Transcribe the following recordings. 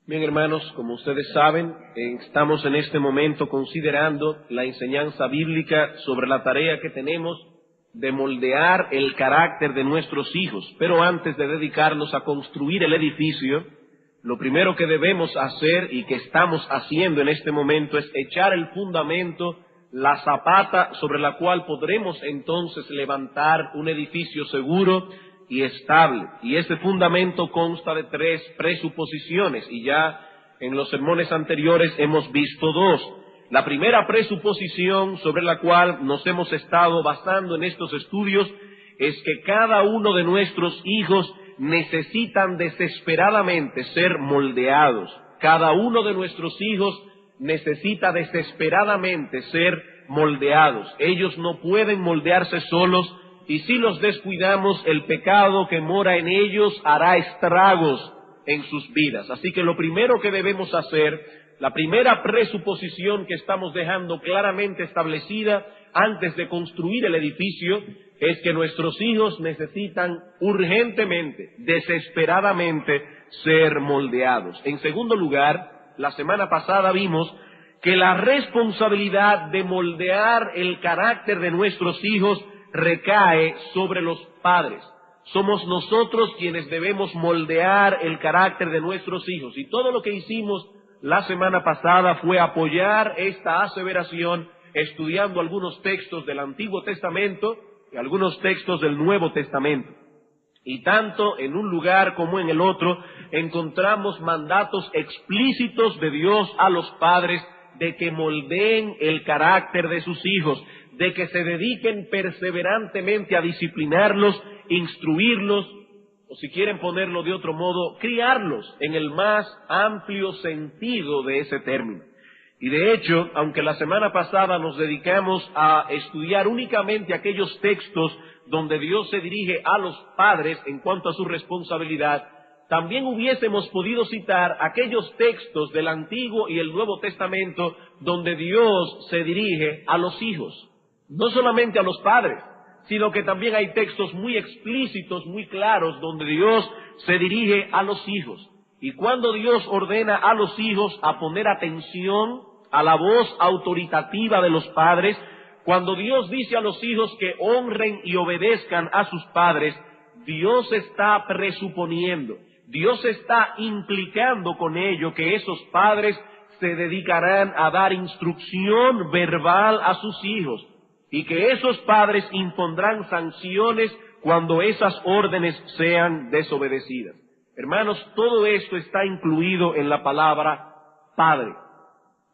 Bien, hermanos, como ustedes saben, estamos en este momento considerando la enseñanza bíblica sobre la tarea que tenemos de moldear el carácter de nuestros hijos. Pero antes de dedicarnos a construir el edificio, lo primero que debemos hacer y que estamos haciendo en este momento es echar el fundamento, la zapata sobre la cual podremos entonces levantar un edificio seguro y estable. Y ese fundamento consta de 3 presuposiciones, y ya en los sermones anteriores hemos visto 2. La primera presuposición sobre la cual nos hemos estado basando en estos estudios es que cada uno de nuestros hijos necesitan desesperadamente ser moldeados. Cada uno de nuestros hijos necesita desesperadamente ser moldeados. Ellos no pueden moldearse solos, y si los descuidamos, el pecado que mora en ellos hará estragos en sus vidas. Así que lo primero que debemos hacer, la primera presuposición que estamos dejando claramente establecida antes de construir el edificio, es que nuestros hijos necesitan urgentemente, desesperadamente, ser moldeados. En segundo lugar, la semana pasada vimos que la responsabilidad de moldear el carácter de nuestros hijos recae sobre los padres. Somos nosotros quienes debemos moldear el carácter de nuestros hijos. Y todo lo que hicimos la semana pasada fue apoyar esta aseveración estudiando algunos textos del Antiguo Testamento y algunos textos del Nuevo Testamento. Y tanto en un lugar como en el otro encontramos mandatos explícitos de Dios a los padres de que moldeen el carácter de sus hijos, de que se dediquen perseverantemente a disciplinarlos, instruirlos, o si quieren ponerlo de otro modo, criarlos en el más amplio sentido de ese término. Y de hecho, aunque la semana pasada nos dedicamos a estudiar únicamente aquellos textos donde Dios se dirige a los padres en cuanto a su responsabilidad, también hubiésemos podido citar aquellos textos del Antiguo y el Nuevo Testamento donde Dios se dirige a los hijos. No solamente a los padres, sino que también hay textos muy explícitos, muy claros, donde Dios se dirige a los hijos. Y cuando Dios ordena a los hijos a poner atención a la voz autoritativa de los padres, cuando Dios dice a los hijos que honren y obedezcan a sus padres, Dios está presuponiendo, Dios está implicando con ello que esos padres se dedicarán a dar instrucción verbal a sus hijos, y que esos padres impondrán sanciones cuando esas órdenes sean desobedecidas. Hermanos, todo esto está incluido en la palabra Padre.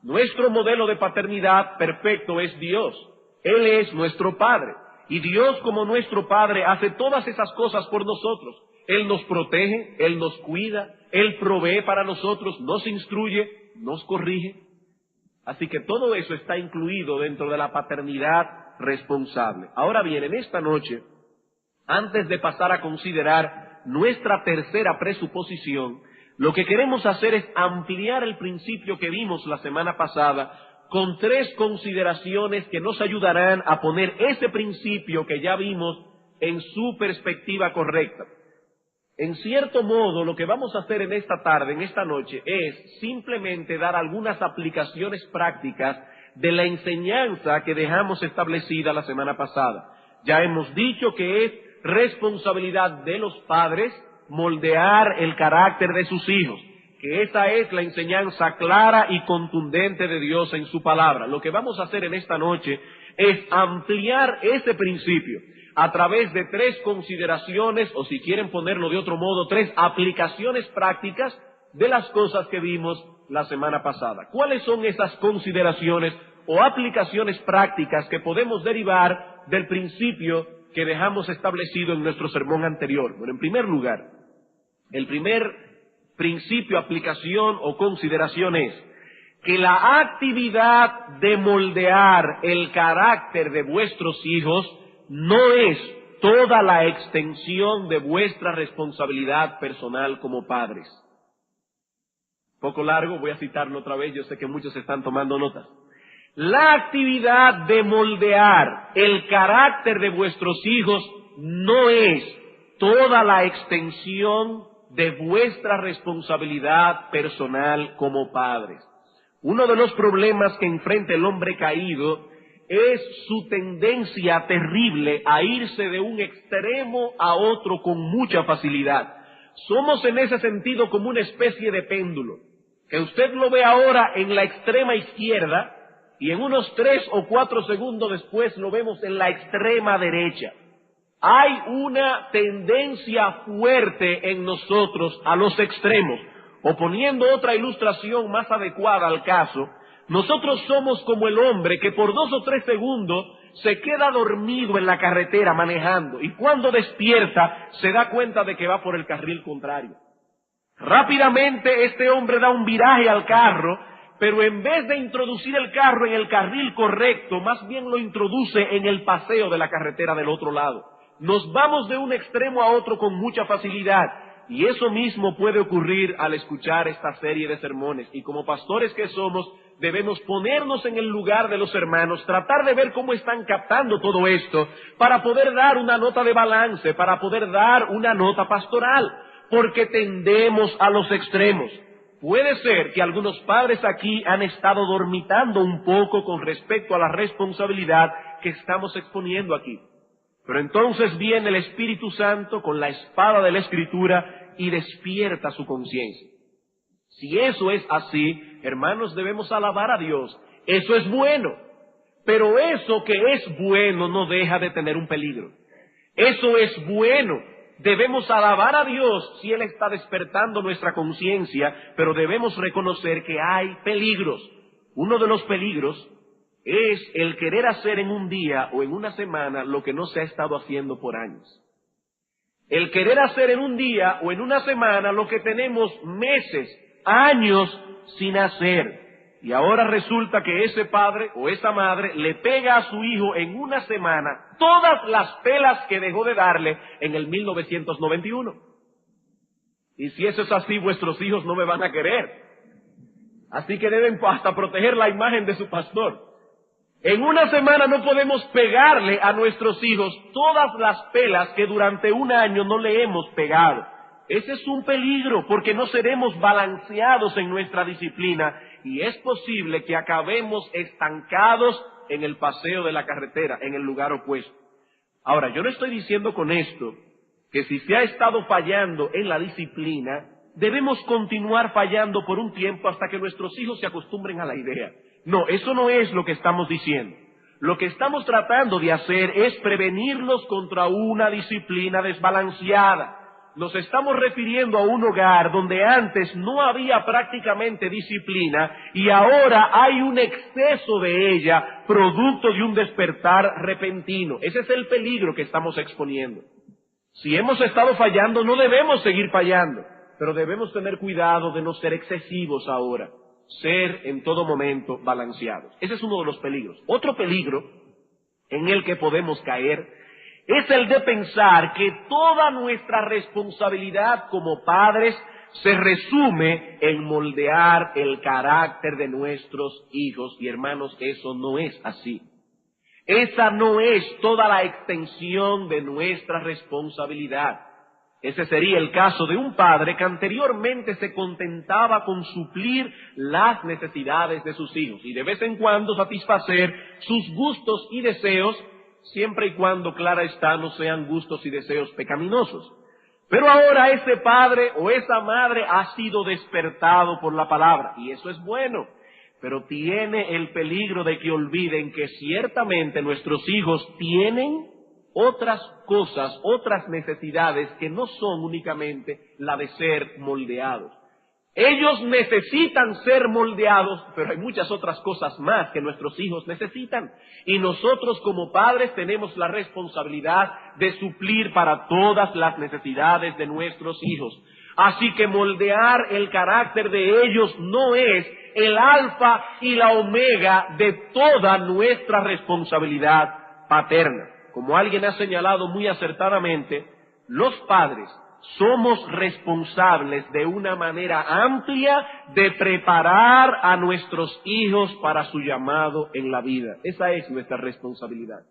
Nuestro modelo de paternidad perfecto es Dios. Él es nuestro Padre. Y Dios, como nuestro Padre, hace todas esas cosas por nosotros. Él nos protege, Él nos cuida, Él provee para nosotros, nos instruye, nos corrige. Así que todo eso está incluido dentro de la paternidad responsable. Ahora bien, en esta noche, antes de pasar a considerar nuestra tercera presuposición, lo que queremos hacer es ampliar el principio que vimos la semana pasada con 3 consideraciones que nos ayudarán a poner ese principio que ya vimos en su perspectiva correcta. En cierto modo, lo que vamos a hacer en esta tarde, en esta noche, es simplemente dar algunas aplicaciones prácticas de la enseñanza que dejamos establecida la semana pasada. Ya hemos dicho que es responsabilidad de los padres moldear el carácter de sus hijos, que esa es la enseñanza clara y contundente de Dios en su palabra. Lo que vamos a hacer en esta noche es ampliar ese principio a través de 3 consideraciones, o si quieren ponerlo de otro modo, 3 aplicaciones prácticas de las cosas que vimos la semana pasada. ¿Cuáles son esas consideraciones o aplicaciones prácticas que podemos derivar del principio que dejamos establecido en nuestro sermón anterior? Bueno, en primer lugar, el primer principio, aplicación o consideración es que la actividad de moldear el carácter de vuestros hijos no es toda la extensión de vuestra responsabilidad personal como padres. Poco largo, voy a citarlo otra vez, yo sé que muchos están tomando notas. La actividad de moldear el carácter de vuestros hijos no es toda la extensión de vuestra responsabilidad personal como padres. Uno de los problemas que enfrenta el hombre caído es su tendencia terrible a irse de un extremo a otro con mucha facilidad. Somos en ese sentido como una especie de péndulo, que usted lo ve ahora en la extrema izquierda y en unos 3 o 4 segundos después lo vemos en la extrema derecha. Hay una tendencia fuerte en nosotros a los extremos, o poniendo otra ilustración más adecuada al caso, nosotros somos como el hombre que por 2 o 3 segundos se queda dormido en la carretera manejando y cuando despierta se da cuenta de que va por el carril contrario. Rápidamente este hombre da un viraje al carro, pero en vez de introducir el carro en el carril correcto, más bien lo introduce en el paseo de la carretera del otro lado. Nos vamos de un extremo a otro con mucha facilidad. Y eso mismo puede ocurrir al escuchar esta serie de sermones. Y como pastores que somos, debemos ponernos en el lugar de los hermanos, tratar de ver cómo están captando todo esto, para poder dar una nota de balance, para poder dar una nota pastoral, porque tendemos a los extremos. Puede ser que algunos padres aquí han estado dormitando un poco con respecto a la responsabilidad que estamos exponiendo aquí. Pero entonces viene el Espíritu Santo con la espada de la Escritura y despierta su conciencia. Si eso es así, hermanos, debemos alabar a Dios. Eso es bueno. Pero eso que es bueno no deja de tener un peligro. Eso es bueno. Debemos alabar a Dios si Él está despertando nuestra conciencia, pero debemos reconocer que hay peligros. Uno de los peligros es el querer hacer en un día o en una semana lo que no se ha estado haciendo por años. El querer hacer en un día o en una semana lo que tenemos meses, años sin hacer. Y ahora resulta que ese padre o esa madre le pega a su hijo en una semana todas las pelas que dejó de darle en el 1991. Y si eso es así, vuestros hijos no me van a querer. Así que deben hasta proteger la imagen de su pastor. En una semana no podemos pegarle a nuestros hijos todas las pelas que durante un año no le hemos pegado. Ese es un peligro porque no seremos balanceados en nuestra disciplina y es posible que acabemos estancados en el paseo de la carretera, en el lugar opuesto. Ahora, yo no estoy diciendo con esto que si se ha estado fallando en la disciplina, debemos continuar fallando por un tiempo hasta que nuestros hijos se acostumbren a la idea. No, eso no es lo que estamos diciendo. Lo que estamos tratando de hacer es prevenirlos contra una disciplina desbalanceada. Nos estamos refiriendo a un hogar donde antes no había prácticamente disciplina y ahora hay un exceso de ella, producto de un despertar repentino. Ese es el peligro que estamos exponiendo. Si hemos estado fallando, no debemos seguir fallando, pero debemos tener cuidado de no ser excesivos ahora. Ser en todo momento balanceados. Ese es uno de los peligros. Otro peligro en el que podemos caer es el de pensar que toda nuestra responsabilidad como padres se resume en moldear el carácter de nuestros hijos. Y hermanos, eso no es así. Esa no es toda la extensión de nuestra responsabilidad. Ese sería el caso de un padre que anteriormente se contentaba con suplir las necesidades de sus hijos y de vez en cuando satisfacer sus gustos y deseos, siempre y cuando, clara está, no sean gustos y deseos pecaminosos. Pero ahora ese padre o esa madre ha sido despertado por la palabra, y eso es bueno, pero tiene el peligro de que olviden que ciertamente nuestros hijos tienen otras cosas, otras necesidades que no son únicamente la de ser moldeados. Ellos necesitan ser moldeados, pero hay muchas otras cosas más que nuestros hijos necesitan. Y nosotros como padres tenemos la responsabilidad de suplir para todas las necesidades de nuestros hijos. Así que moldear el carácter de ellos no es el alfa y la omega de toda nuestra responsabilidad paterna. Como alguien ha señalado muy acertadamente, los padres somos responsables de una manera amplia de preparar a nuestros hijos para su llamado en la vida. Esa es nuestra responsabilidad.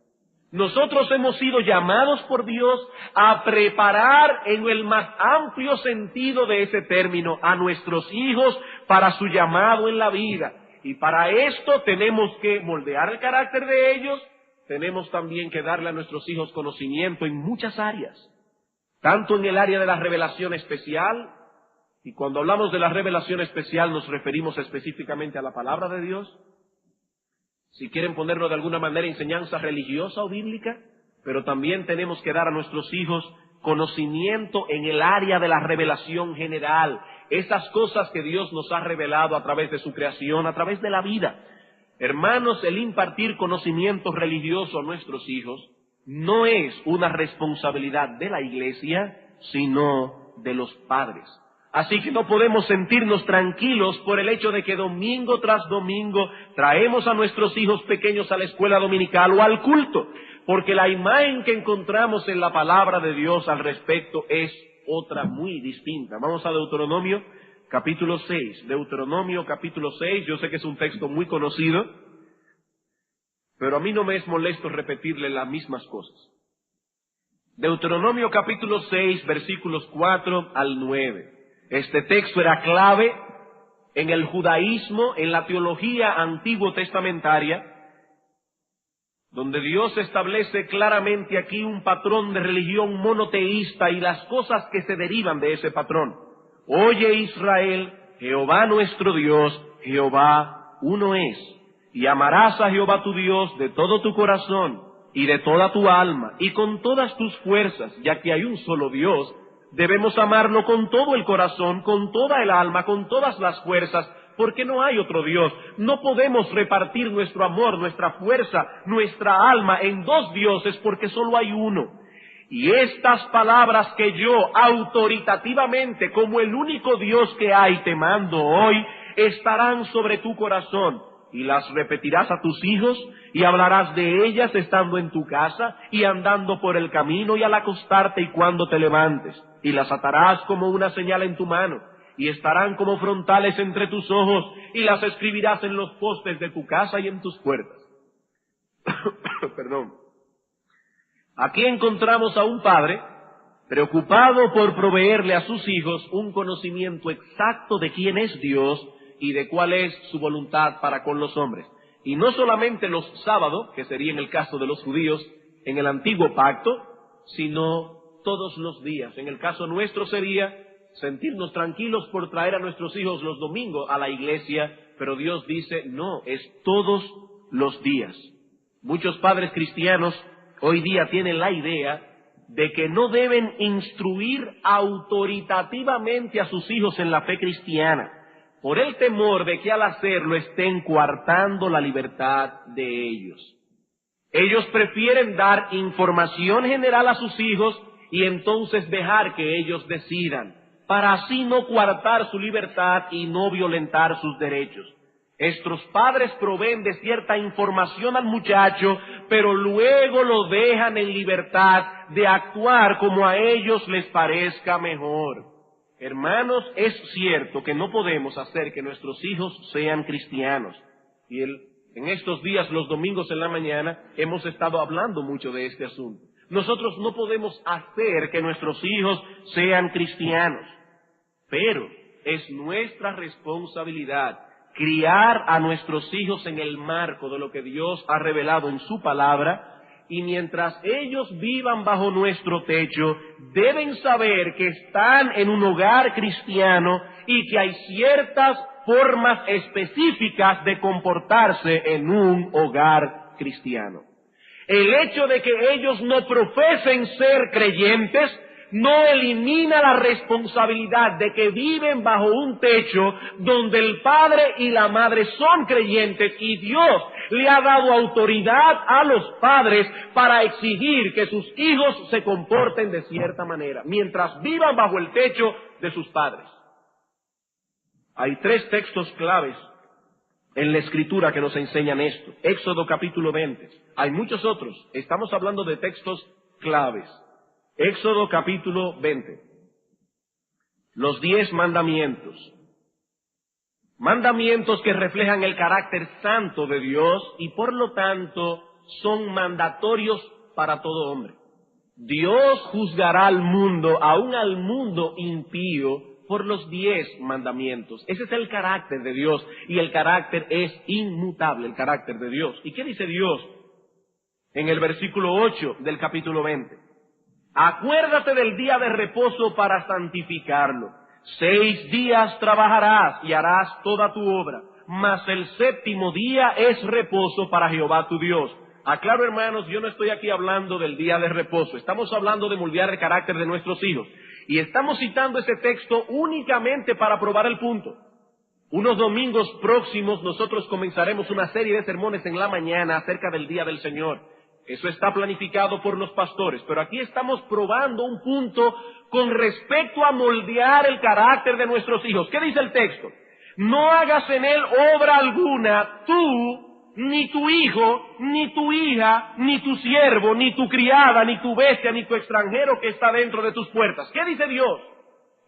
Nosotros hemos sido llamados por Dios a preparar en el más amplio sentido de ese término a nuestros hijos para su llamado en la vida. Y para esto tenemos que moldear el carácter de ellos, tenemos también que darle a nuestros hijos conocimiento en muchas áreas, tanto en el área de la revelación especial, y cuando hablamos de la revelación especial nos referimos específicamente a la palabra de Dios. Si quieren ponerlo de alguna manera, enseñanza religiosa o bíblica, pero también tenemos que dar a nuestros hijos conocimiento en el área de la revelación general, esas cosas que Dios nos ha revelado a través de su creación, a través de la vida. Hermanos, el impartir conocimiento religioso a nuestros hijos no es una responsabilidad de la iglesia, sino de los padres. Así que no podemos sentirnos tranquilos por el hecho de que domingo tras domingo traemos a nuestros hijos pequeños a la escuela dominical o al culto, porque la imagen que encontramos en la palabra de Dios al respecto es otra muy distinta. Vamos a Deuteronomio capítulo 6. Deuteronomio capítulo 6, yo sé que es un texto muy conocido, pero a mí no me es molesto repetirle las mismas cosas. Deuteronomio capítulo 6, versículos 4 al 9. Este texto era clave en el judaísmo, en la teología antiguo testamentaria, donde Dios establece claramente aquí un patrón de religión monoteísta y las cosas que se derivan de ese patrón. Oye Israel, Jehová nuestro Dios, Jehová uno es, y amarás a Jehová tu Dios de todo tu corazón y de toda tu alma y con todas tus fuerzas, ya que hay un solo Dios. Debemos amarlo con todo el corazón, con toda el alma, con todas las fuerzas, porque no hay otro Dios. No podemos repartir nuestro amor, nuestra fuerza, nuestra alma en dos dioses, porque solo hay uno. Y estas palabras que yo autoritativamente, como el único Dios que hay, te mando hoy, estarán sobre tu corazón. Y las repetirás a tus hijos, y hablarás de ellas estando en tu casa, y andando por el camino, y al acostarte y cuando te levantes. Y las atarás como una señal en tu mano, y estarán como frontales entre tus ojos, y las escribirás en los postes de tu casa y en tus puertas. Perdón. Aquí encontramos a un padre preocupado por proveerle a sus hijos un conocimiento exacto de quién es Dios y de cuál es su voluntad para con los hombres. Y no solamente los sábados, que sería en el caso de los judíos en el antiguo pacto, sino todos los días. En el caso nuestro sería sentirnos tranquilos por traer a nuestros hijos los domingos a la iglesia, pero Dios dice, no, es todos los días. Muchos padres cristianos hoy día tienen la idea de que no deben instruir autoritativamente a sus hijos en la fe cristiana, por el temor de que al hacerlo estén coartando la libertad de ellos. Ellos prefieren dar información general a sus hijos y entonces dejar que ellos decidan, para así no coartar su libertad y no violentar sus derechos. Estos padres proveen de cierta información al muchacho, pero luego lo dejan en libertad de actuar como a ellos les parezca mejor. Hermanos, es cierto que no podemos hacer que nuestros hijos sean cristianos. Y en estos días, los domingos en la mañana, hemos estado hablando mucho de este asunto. Nosotros no podemos hacer que nuestros hijos sean cristianos, pero es nuestra responsabilidad criar a nuestros hijos en el marco de lo que Dios ha revelado en su palabra, y mientras ellos vivan bajo nuestro techo, deben saber que están en un hogar cristiano y que hay ciertas formas específicas de comportarse en un hogar cristiano. El hecho de que ellos no profesen ser creyentes no elimina la responsabilidad de que viven bajo un techo donde el padre y la madre son creyentes y Dios le ha dado autoridad a los padres para exigir que sus hijos se comporten de cierta manera, mientras vivan bajo el techo de sus padres. Hay 3 textos claves en la Escritura que nos enseñan esto. Éxodo capítulo 20. Hay muchos otros. Estamos hablando de textos claves. Éxodo capítulo 20. Los 10 mandamientos. Mandamientos que reflejan el carácter santo de Dios y por lo tanto son mandatorios para todo hombre. Dios juzgará al mundo, aún al mundo impío, por los 10 mandamientos. Ese es el carácter de Dios, y el carácter es inmutable, el carácter de Dios. ¿Y qué dice Dios en el versículo 8 del capítulo 20? Acuérdate del día de reposo para santificarlo. 6 días trabajarás y harás toda tu obra, mas el 7º día es reposo para Jehová tu Dios. Aclaro, hermanos, yo no estoy aquí hablando del día de reposo, estamos hablando de moldear el carácter de nuestros hijos, y estamos citando ese texto únicamente para probar el punto. Unos domingos próximos nosotros comenzaremos una serie de sermones en la mañana acerca del día del Señor. Eso está planificado por los pastores, pero aquí estamos probando un punto con respecto a moldear el carácter de nuestros hijos. ¿Qué dice el texto? No hagas en él obra alguna, tú, ni tu hijo, ni tu hija, ni tu siervo, ni tu criada, ni tu bestia, ni tu extranjero que está dentro de tus puertas. ¿Qué dice Dios?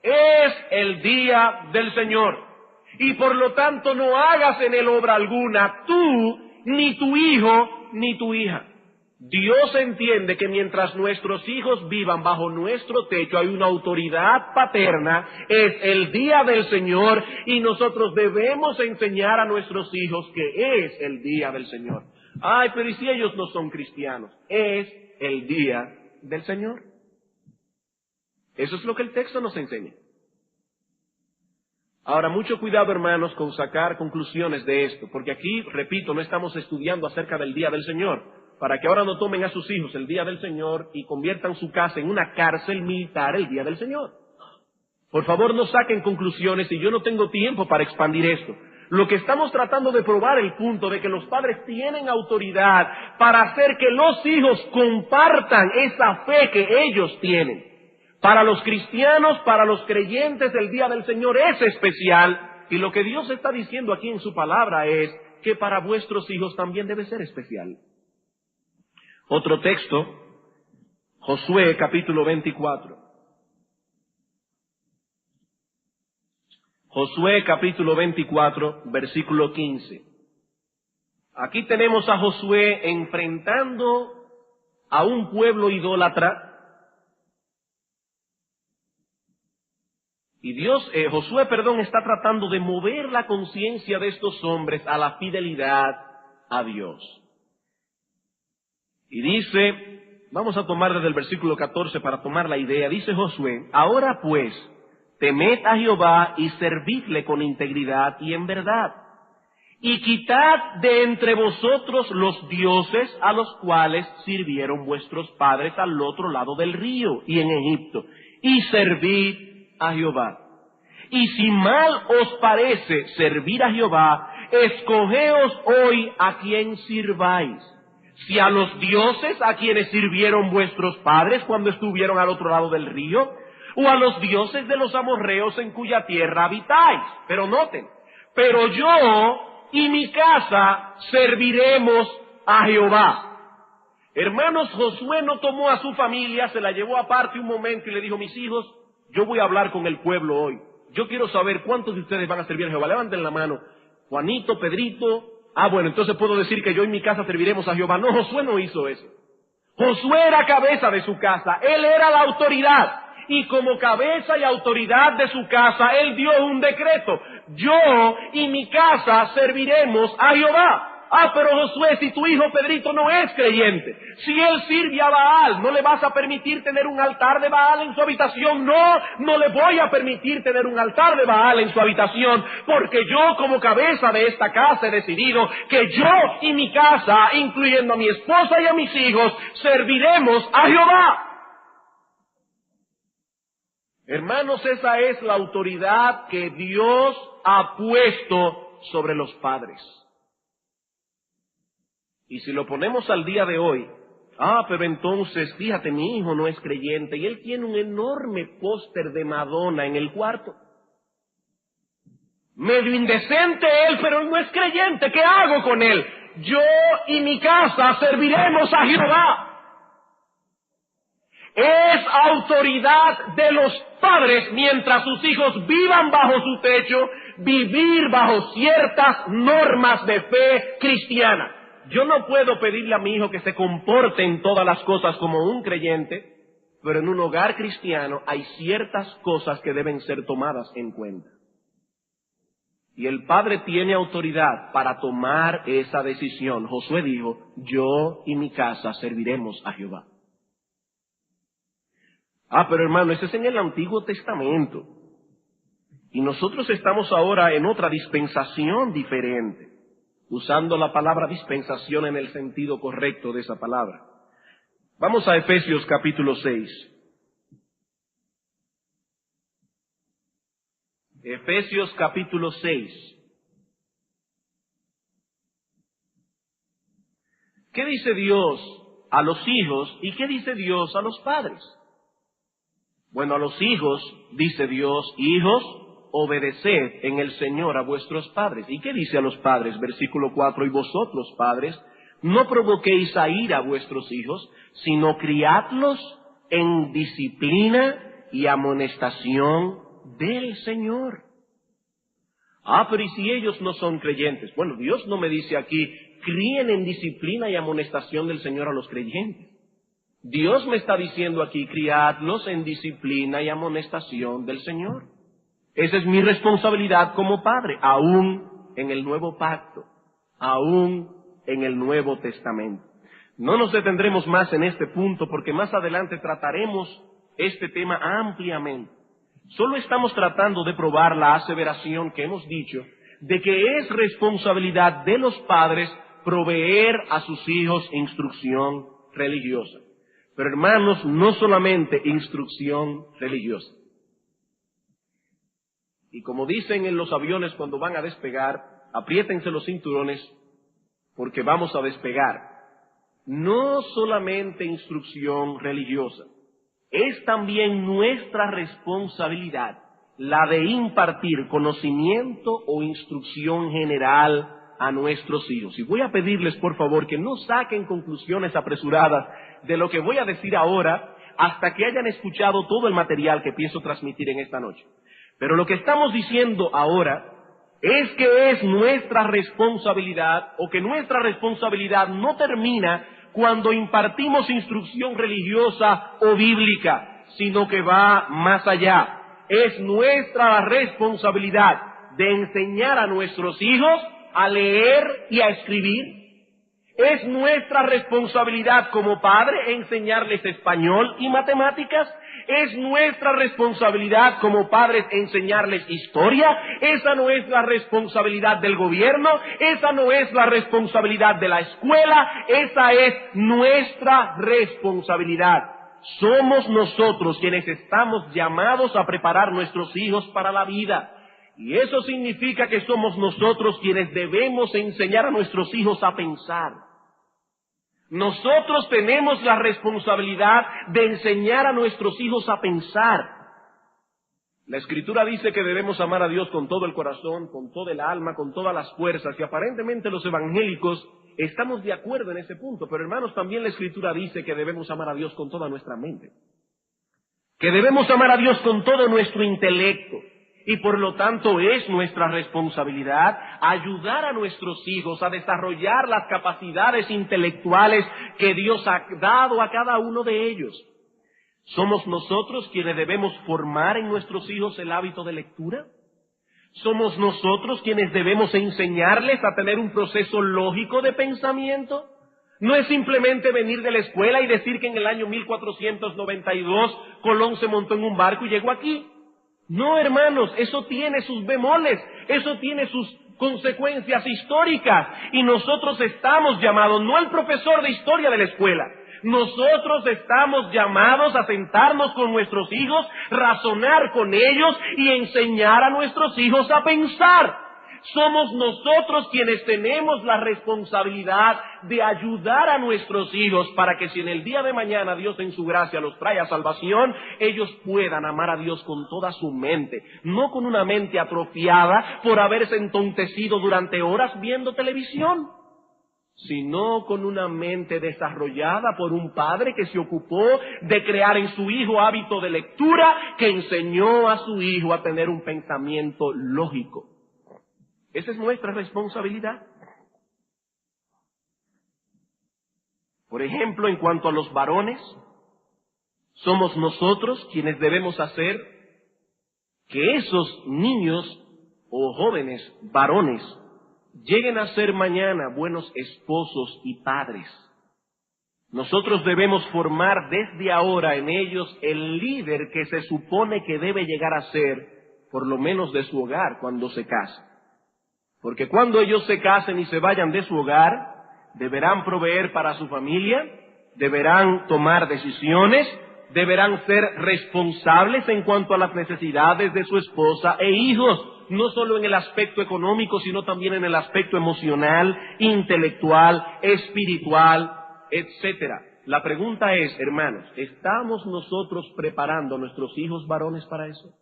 Es el día del Señor, y por lo tanto no hagas en él obra alguna, tú, ni tu hijo, ni tu hija. Dios entiende que mientras nuestros hijos vivan bajo nuestro techo hay una autoridad paterna, es el día del Señor, y nosotros debemos enseñar a nuestros hijos que es el día del Señor. Ay, pero ¿y si ellos no son cristianos? Es el día del Señor. Eso es lo que el texto nos enseña. Ahora, mucho cuidado, hermanos, con sacar conclusiones de esto, porque aquí, repito, no estamos estudiando acerca del día del Señor, para que ahora no tomen a sus hijos el día del Señor y conviertan su casa en una cárcel militar el día del Señor. Por favor, no saquen conclusiones, y yo no tengo tiempo para expandir esto. Lo que estamos tratando de probar el punto de que los padres tienen autoridad para hacer que los hijos compartan esa fe que ellos tienen. Para los cristianos, para los creyentes, el día del Señor es especial, y lo que Dios está diciendo aquí en su palabra es que para vuestros hijos también debe ser especial. Otro texto, Josué capítulo 24. Josué capítulo 24, versículo 15. Aquí tenemos a Josué enfrentando a un pueblo idólatra. Y Josué está tratando de mover la conciencia de estos hombres a la fidelidad a Dios. Y dice, vamos a tomar desde el versículo 14 para tomar la idea, dice Josué, ahora pues, temed a Jehová y servidle con integridad y en verdad, y quitad de entre vosotros los dioses a los cuales sirvieron vuestros padres al otro lado del río y en Egipto, y servid a Jehová. Y si mal os parece servir a Jehová, escogeos hoy a quien sirváis. Si a los dioses a quienes sirvieron vuestros padres cuando estuvieron al otro lado del río, o a los dioses de los amorreos en cuya tierra habitáis. Pero noten, pero yo y mi casa serviremos a Jehová. Hermanos, Josué no tomó a su familia, se la llevó aparte un momento y le dijo, mis hijos, yo voy a hablar con el pueblo hoy. Yo quiero saber cuántos de ustedes van a servir a Jehová. Levanten la mano. Juanito, Pedrito. Bueno, entonces puedo decir que yo y mi casa serviremos a Jehová. No, Josué no hizo eso. Josué era cabeza de su casa. Él era la autoridad. Y como cabeza y autoridad de su casa, él dio un decreto. Yo y mi casa serviremos a Jehová. Pero Josué, si tu hijo Pedrito no es creyente, si él sirve a Baal, ¿no le vas a permitir tener un altar de Baal en su habitación? No le voy a permitir tener un altar de Baal en su habitación, porque yo como cabeza de esta casa he decidido que yo y mi casa, incluyendo a mi esposa y a mis hijos, serviremos a Jehová. Hermanos, esa es la autoridad que Dios ha puesto sobre los padres. Y si lo ponemos al día de hoy, pero entonces, fíjate, mi hijo no es creyente y él tiene un enorme póster de Madonna en el cuarto. Medio indecente él, pero él no es creyente, ¿qué hago con él? Yo y mi casa serviremos a Jehová. Es autoridad de los padres, mientras sus hijos vivan bajo su techo, vivir bajo ciertas normas de fe cristiana. yo no puedo pedirle a mi hijo que se comporte en todas las cosas como un creyente, pero en un hogar cristiano hay ciertas cosas que deben ser tomadas en cuenta. Y el padre tiene autoridad para tomar esa decisión. Josué dijo, yo y mi casa serviremos a Jehová. Pero hermano, ese es en el Antiguo Testamento. Y nosotros estamos ahora en otra dispensación diferente, usando la palabra dispensación en el sentido correcto de esa palabra. Vamos a Efesios capítulo 6. Efesios capítulo 6. ¿Qué dice Dios a los hijos y qué dice Dios a los padres? Bueno, a los hijos dice Dios, hijos, obedeced en el Señor a vuestros padres. ¿Y qué dice a los padres? Versículo 4, y vosotros, padres, no provoquéis a ira a vuestros hijos, sino criadlos en disciplina y amonestación del Señor. Pero ¿y si ellos no son creyentes? Bueno, Dios no me dice aquí, críen en disciplina y amonestación del Señor a los creyentes. Dios me está diciendo aquí, criadlos en disciplina y amonestación del Señor. Esa es mi responsabilidad como padre, aún en el nuevo pacto, aún en el Nuevo Testamento. No nos detendremos más en este punto porque más adelante trataremos este tema ampliamente. Solo estamos tratando de probar la aseveración que hemos dicho de que es responsabilidad de los padres proveer a sus hijos instrucción religiosa. Pero hermanos, no solamente instrucción religiosa. Y como dicen en los aviones cuando van a despegar, apriétense los cinturones porque vamos a despegar. No solamente instrucción religiosa, es también nuestra responsabilidad la de impartir conocimiento o instrucción general a nuestros hijos. Y voy a pedirles, por favor, que no saquen conclusiones apresuradas de lo que voy a decir ahora hasta que hayan escuchado todo el material que pienso transmitir en esta noche. Pero lo que estamos diciendo ahora es que es nuestra responsabilidad, o que nuestra responsabilidad no termina cuando impartimos instrucción religiosa o bíblica, sino que va más allá. Es nuestra responsabilidad de enseñar a nuestros hijos a leer y a escribir. Es nuestra responsabilidad como padre enseñarles español y matemáticas. Es nuestra responsabilidad como padres enseñarles historia. Esa no es la responsabilidad del gobierno. Esa no es la responsabilidad de la escuela. Esa es nuestra responsabilidad. Somos nosotros quienes estamos llamados a preparar nuestros hijos para la vida. Y eso significa que somos nosotros quienes debemos enseñar a nuestros hijos a pensar. Nosotros tenemos la responsabilidad de enseñar a nuestros hijos a pensar. La Escritura dice que debemos amar a Dios con todo el corazón, con toda el alma, con todas las fuerzas, y aparentemente los evangélicos estamos de acuerdo en ese punto, pero hermanos, también la Escritura dice que debemos amar a Dios con toda nuestra mente, que debemos amar a Dios con todo nuestro intelecto. Y por lo tanto es nuestra responsabilidad ayudar a nuestros hijos a desarrollar las capacidades intelectuales que Dios ha dado a cada uno de ellos. ¿Somos nosotros quienes debemos formar en nuestros hijos el hábito de lectura? ¿Somos nosotros quienes debemos enseñarles a tener un proceso lógico de pensamiento? No es simplemente venir de la escuela y decir que en el año 1492 Colón se montó en un barco y llegó aquí. No, hermanos, eso tiene sus bemoles, eso tiene sus consecuencias históricas, y nosotros estamos llamados, no el profesor de historia de la escuela, nosotros estamos llamados a sentarnos con nuestros hijos, razonar con ellos y enseñar a nuestros hijos a pensar. Somos nosotros quienes tenemos la responsabilidad de ayudar a nuestros hijos para que si en el día de mañana Dios en su gracia los trae a salvación, ellos puedan amar a Dios con toda su mente, no con una mente atrofiada por haberse entontecido durante horas viendo televisión, sino con una mente desarrollada por un padre que se ocupó de crear en su hijo hábito de lectura, que enseñó a su hijo a tener un pensamiento lógico. Esa es nuestra responsabilidad. Por ejemplo, en cuanto a los varones, somos nosotros quienes debemos hacer que esos niños o jóvenes varones lleguen a ser mañana buenos esposos y padres. Nosotros debemos formar desde ahora en ellos el líder que se supone que debe llegar a ser, por lo menos de su hogar, cuando se case. Porque cuando ellos se casen y se vayan de su hogar, deberán proveer para su familia, deberán tomar decisiones, deberán ser responsables en cuanto a las necesidades de su esposa e hijos, no solo en el aspecto económico, sino también en el aspecto emocional, intelectual, espiritual, etcétera. La pregunta es, hermanos, ¿estamos nosotros preparando a nuestros hijos varones para eso?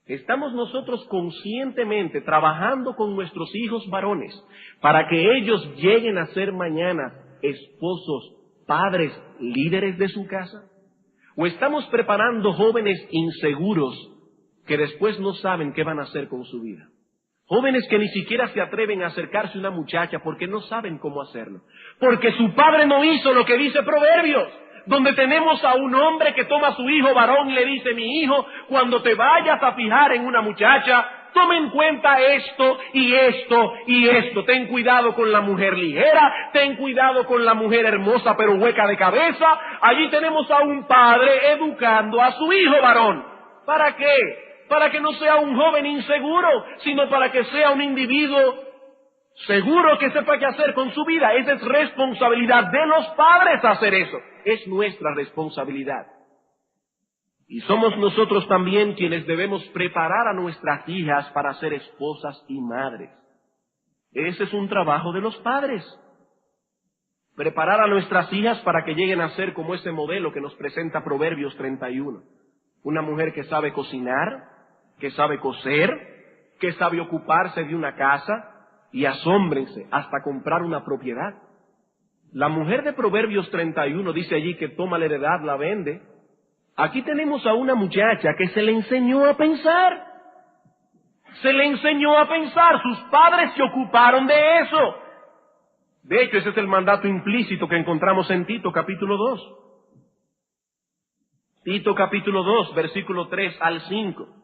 ¿Estamos nosotros conscientemente trabajando con nuestros hijos varones para que ellos lleguen a ser mañana esposos, padres, líderes de su casa? ¿O estamos preparando jóvenes inseguros que después no saben qué van a hacer con su vida? Jóvenes que ni siquiera se atreven a acercarse a una muchacha porque no saben cómo hacerlo. Porque su padre no hizo lo que dice Proverbios, donde tenemos a un hombre que toma a su hijo varón y le dice: mi hijo, cuando te vayas a fijar en una muchacha, toma en cuenta esto y esto y esto. Ten cuidado con la mujer ligera, ten cuidado con la mujer hermosa pero hueca de cabeza. Allí tenemos a un padre educando a su hijo varón. ¿Para qué? Para que no sea un joven inseguro, sino para que sea un individuo seguro que sepa qué hacer con su vida. Esa es responsabilidad de los padres hacer eso. Es nuestra responsabilidad. Y somos nosotros también quienes debemos preparar a nuestras hijas para ser esposas y madres. Ese es un trabajo de los padres. Preparar a nuestras hijas para que lleguen a ser como ese modelo que nos presenta Proverbios 31. Una mujer que sabe cocinar, que sabe coser, que sabe ocuparse de una casa, y asómbrense, hasta comprar una propiedad. La mujer de Proverbios 31 dice allí que toma la heredad, la vende. Aquí tenemos a una muchacha que se le enseñó a pensar. Se le enseñó a pensar, sus padres se ocuparon de eso. De hecho, ese es el mandato implícito que encontramos en Tito capítulo 2. Tito capítulo 2, versículo 3 al 5.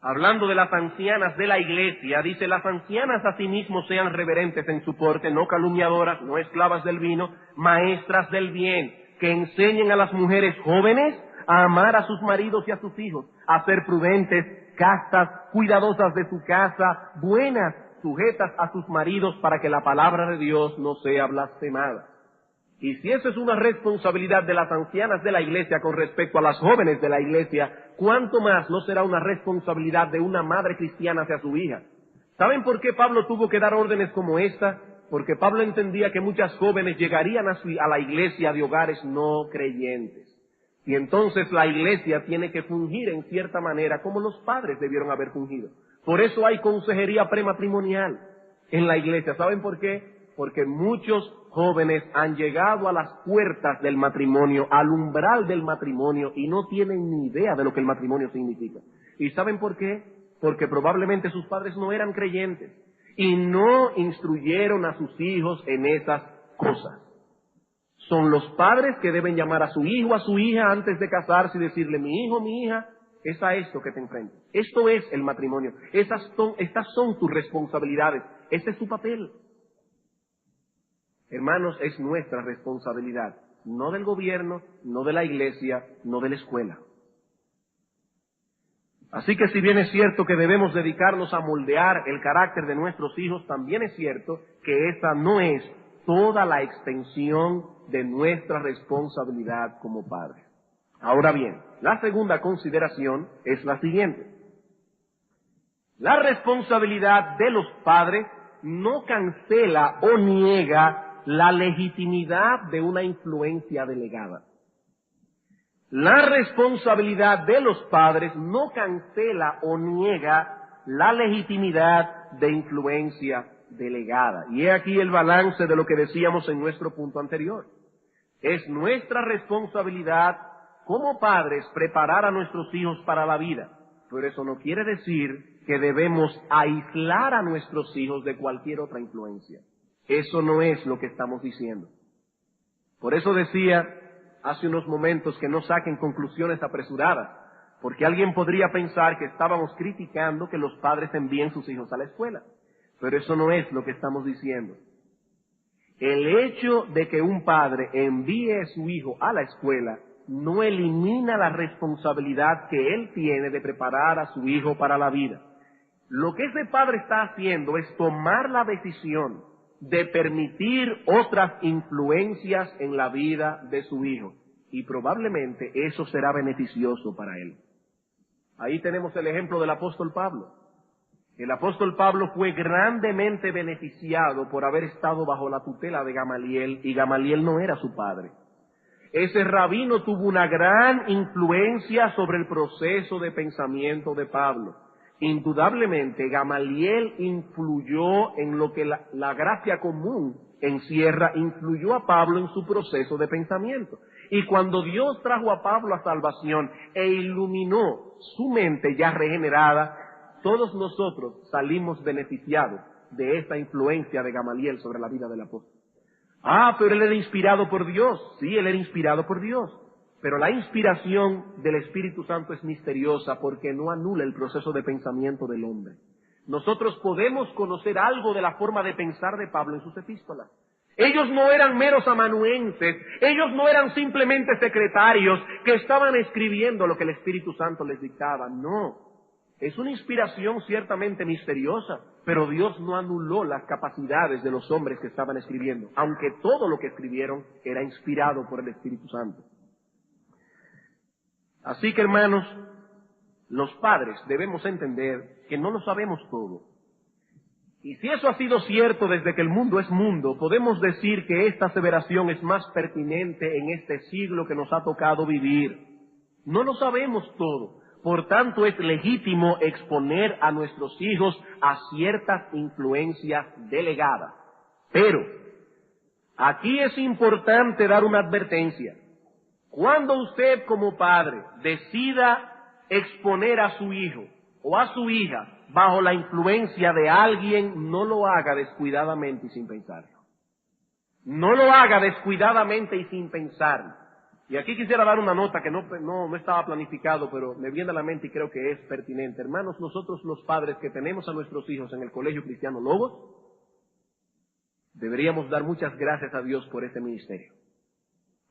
Hablando de las ancianas de la iglesia, dice: las ancianas asimismo sean reverentes en su porte, no calumniadoras, no esclavas del vino, maestras del bien, que enseñen a las mujeres jóvenes a amar a sus maridos y a sus hijos, a ser prudentes, castas, cuidadosas de su casa, buenas, sujetas a sus maridos, para que la palabra de Dios no sea blasfemada. Y si eso es una responsabilidad de las ancianas de la iglesia con respecto a las jóvenes de la iglesia, ¿cuánto más no será una responsabilidad de una madre cristiana hacia su hija? ¿Saben por qué Pablo tuvo que dar órdenes como esta? Porque Pablo entendía que muchas jóvenes llegarían a la iglesia de hogares no creyentes. Y entonces la iglesia tiene que fungir en cierta manera como los padres debieron haber fungido. Por eso hay consejería prematrimonial en la iglesia. ¿Saben por qué? Porque muchos jóvenes han llegado a las puertas del matrimonio, al umbral del matrimonio, y no tienen ni idea de lo que el matrimonio significa. ¿Y saben por qué? Porque probablemente sus padres no eran creyentes y no instruyeron a sus hijos en esas cosas. Son los padres que deben llamar a su hijo, a su hija, antes de casarse y decirle: mi hijo, mi hija, es a esto que te enfrentas. Esto es el matrimonio. Estas son tus responsabilidades. Este es tu papel. Hermanos, es nuestra responsabilidad, no del gobierno, no de la iglesia, no de la escuela. Así que si bien es cierto que debemos dedicarnos a moldear el carácter de nuestros hijos, también es cierto que esa no es toda la extensión de nuestra responsabilidad como padres. Ahora bien, la segunda consideración es la siguiente. La responsabilidad de los padres no cancela o niega la legitimidad de una influencia delegada. La responsabilidad de los padres no cancela o niega la legitimidad de influencia delegada. Y he aquí el balance de lo que decíamos en nuestro punto anterior. Es nuestra responsabilidad como padres preparar a nuestros hijos para la vida. Pero eso no quiere decir que debemos aislar a nuestros hijos de cualquier otra influencia. Eso no es lo que estamos diciendo. Por eso decía hace unos momentos que no saquen conclusiones apresuradas, porque alguien podría pensar que estábamos criticando que los padres envíen sus hijos a la escuela. Pero eso no es lo que estamos diciendo. El hecho de que un padre envíe a su hijo a la escuela no elimina la responsabilidad que él tiene de preparar a su hijo para la vida. Lo que ese padre está haciendo es tomar la decisión de permitir otras influencias en la vida de su hijo. Y probablemente eso será beneficioso para él. Ahí tenemos el ejemplo del apóstol Pablo. El apóstol Pablo fue grandemente beneficiado por haber estado bajo la tutela de Gamaliel, y Gamaliel no era su padre. Ese rabino tuvo una gran influencia sobre el proceso de pensamiento de Pablo. Indudablemente, Gamaliel influyó en lo que la gracia común encierra, influyó a Pablo en su proceso de pensamiento. Y cuando Dios trajo a Pablo a salvación e iluminó su mente ya regenerada, todos nosotros salimos beneficiados de esta influencia de Gamaliel sobre la vida del apóstol. Pero él era inspirado por Dios. Sí, él era inspirado por Dios. Pero la inspiración del Espíritu Santo es misteriosa porque no anula el proceso de pensamiento del hombre. Nosotros podemos conocer algo de la forma de pensar de Pablo en sus epístolas. Ellos no eran meros amanuenses, ellos no eran simplemente secretarios que estaban escribiendo lo que el Espíritu Santo les dictaba. No. Es una inspiración ciertamente misteriosa, pero Dios no anuló las capacidades de los hombres que estaban escribiendo, aunque todo lo que escribieron era inspirado por el Espíritu Santo. Así que, hermanos, los padres debemos entender que no lo sabemos todo. Y si eso ha sido cierto desde que el mundo es mundo, podemos decir que esta aseveración es más pertinente en este siglo que nos ha tocado vivir. No lo sabemos todo. Por tanto, es legítimo exponer a nuestros hijos a ciertas influencias delegadas. Pero aquí es importante dar una advertencia. Cuando usted como padre decida exponer a su hijo o a su hija bajo la influencia de alguien, no lo haga descuidadamente y sin pensarlo. No lo haga descuidadamente y sin pensarlo. Y aquí quisiera dar una nota que no estaba planificado, pero me viene a la mente y creo que es pertinente. Hermanos, nosotros los padres que tenemos a nuestros hijos en el Colegio Cristiano Logos, deberíamos dar muchas gracias a Dios por este ministerio.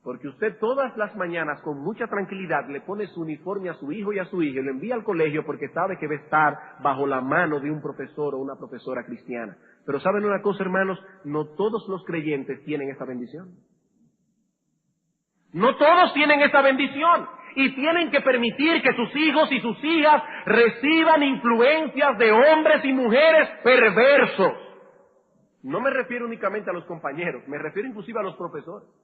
Porque usted todas las mañanas con mucha tranquilidad le pone su uniforme a su hijo y a su hija y lo envía al colegio porque sabe que va a estar bajo la mano de un profesor o una profesora cristiana. Pero ¿saben una cosa, hermanos? No todos los creyentes tienen esa bendición. No todos tienen esa bendición y tienen que permitir que sus hijos y sus hijas reciban influencias de hombres y mujeres perversos. No me refiero únicamente a los compañeros, me refiero inclusive a los profesores.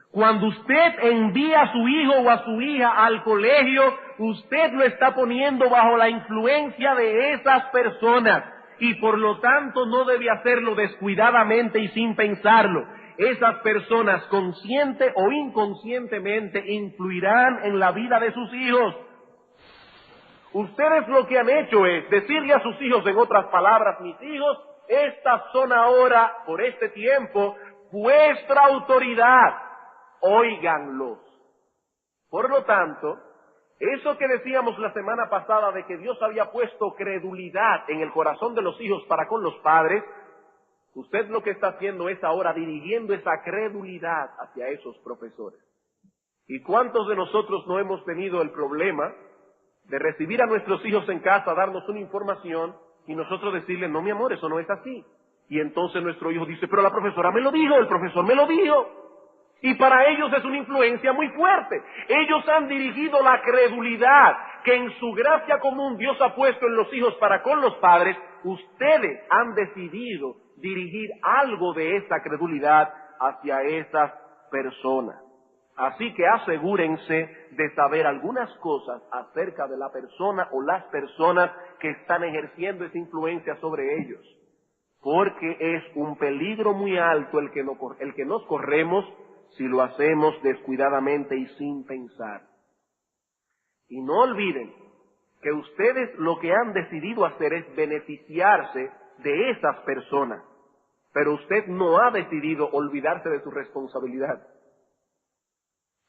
Cuando usted envía a su hijo o a su hija al colegio, usted lo está poniendo bajo la influencia de esas personas. Y por lo tanto no debe hacerlo descuidadamente y sin pensarlo. Esas personas, consciente o inconscientemente, influirán en la vida de sus hijos. Ustedes lo que han hecho es decirle a sus hijos, en otras palabras, mis hijos, estas son ahora, por este tiempo, vuestra autoridad. Óiganlos. Por lo tanto, eso que decíamos la semana pasada de que Dios había puesto credulidad en el corazón de los hijos para con los padres, usted lo que está haciendo es ahora dirigiendo esa credulidad hacia esos profesores. ¿Y cuántos de nosotros no hemos tenido el problema de recibir a nuestros hijos en casa, darnos una información y nosotros decirle, no mi amor, eso no es así? Y entonces nuestro hijo dice, pero la profesora me lo dijo, el profesor me lo dijo. Y para ellos es una influencia muy fuerte. Ellos han dirigido la credulidad que en su gracia común Dios ha puesto en los hijos para con los padres. Ustedes han decidido dirigir algo de esa credulidad hacia esas personas. Así que asegúrense de saber algunas cosas acerca de la persona o las personas que están ejerciendo esa influencia sobre ellos. Porque es un peligro muy alto el que nos corremos si lo hacemos descuidadamente y sin pensar. Y no olviden que ustedes lo que han decidido hacer es beneficiarse de esas personas. pero usted no ha decidido olvidarse de su responsabilidad.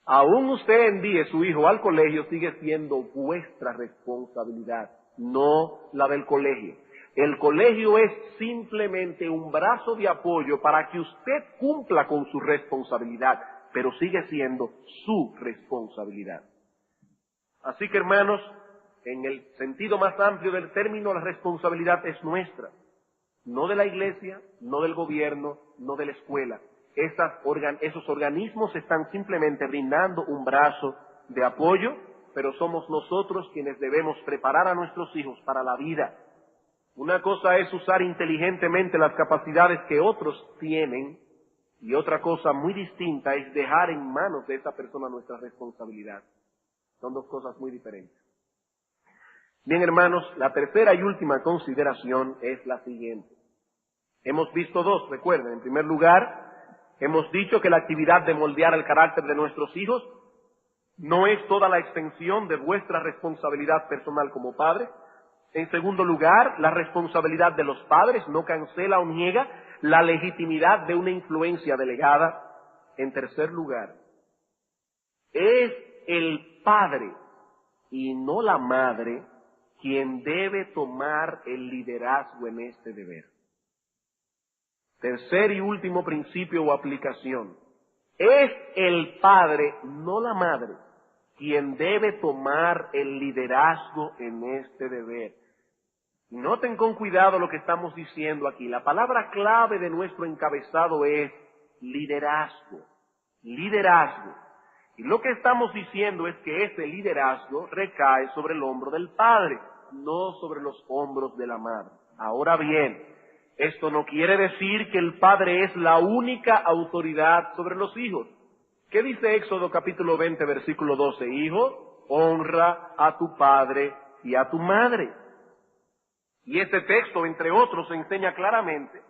Aún usted envíe su hijo al colegio, sigue siendo vuestra responsabilidad, no la del colegio. El colegio es simplemente un brazo de apoyo para que usted cumpla con su responsabilidad, pero sigue siendo su responsabilidad. Así que, hermanos, en el sentido más amplio del término, la responsabilidad es nuestra, no de la iglesia, no del gobierno, no de la escuela. Esos organismos están simplemente brindando un brazo de apoyo, pero somos nosotros quienes debemos preparar a nuestros hijos para la vida. Una cosa es usar inteligentemente las capacidades que otros tienen, y otra cosa muy distinta es dejar en manos de esa persona nuestra responsabilidad. Son dos cosas muy diferentes. Bien, hermanos, la tercera y última consideración es la siguiente. Hemos visto dos, recuerden. En primer lugar, hemos dicho que la actividad de moldear el carácter de nuestros hijos no es toda la extensión de vuestra responsabilidad personal como padres. En segundo lugar, la responsabilidad de los padres no cancela o niega la legitimidad de una influencia delegada. En tercer lugar, es el padre y no la madre quien debe tomar el liderazgo en este deber. Tercer y último principio o aplicación. Es el padre, no la madre, quien debe tomar el liderazgo en este deber. Noten con cuidado lo que estamos diciendo aquí. La palabra clave de nuestro encabezado es liderazgo. Liderazgo. Y lo que estamos diciendo es que ese liderazgo recae sobre el hombro del padre, no sobre los hombros de la madre. Ahora bien, esto no quiere decir que el padre es la única autoridad sobre los hijos. ¿Qué dice Éxodo capítulo 20, versículo 12? Hijo, honra a tu padre y a tu madre. Y este texto, entre otros, enseña claramente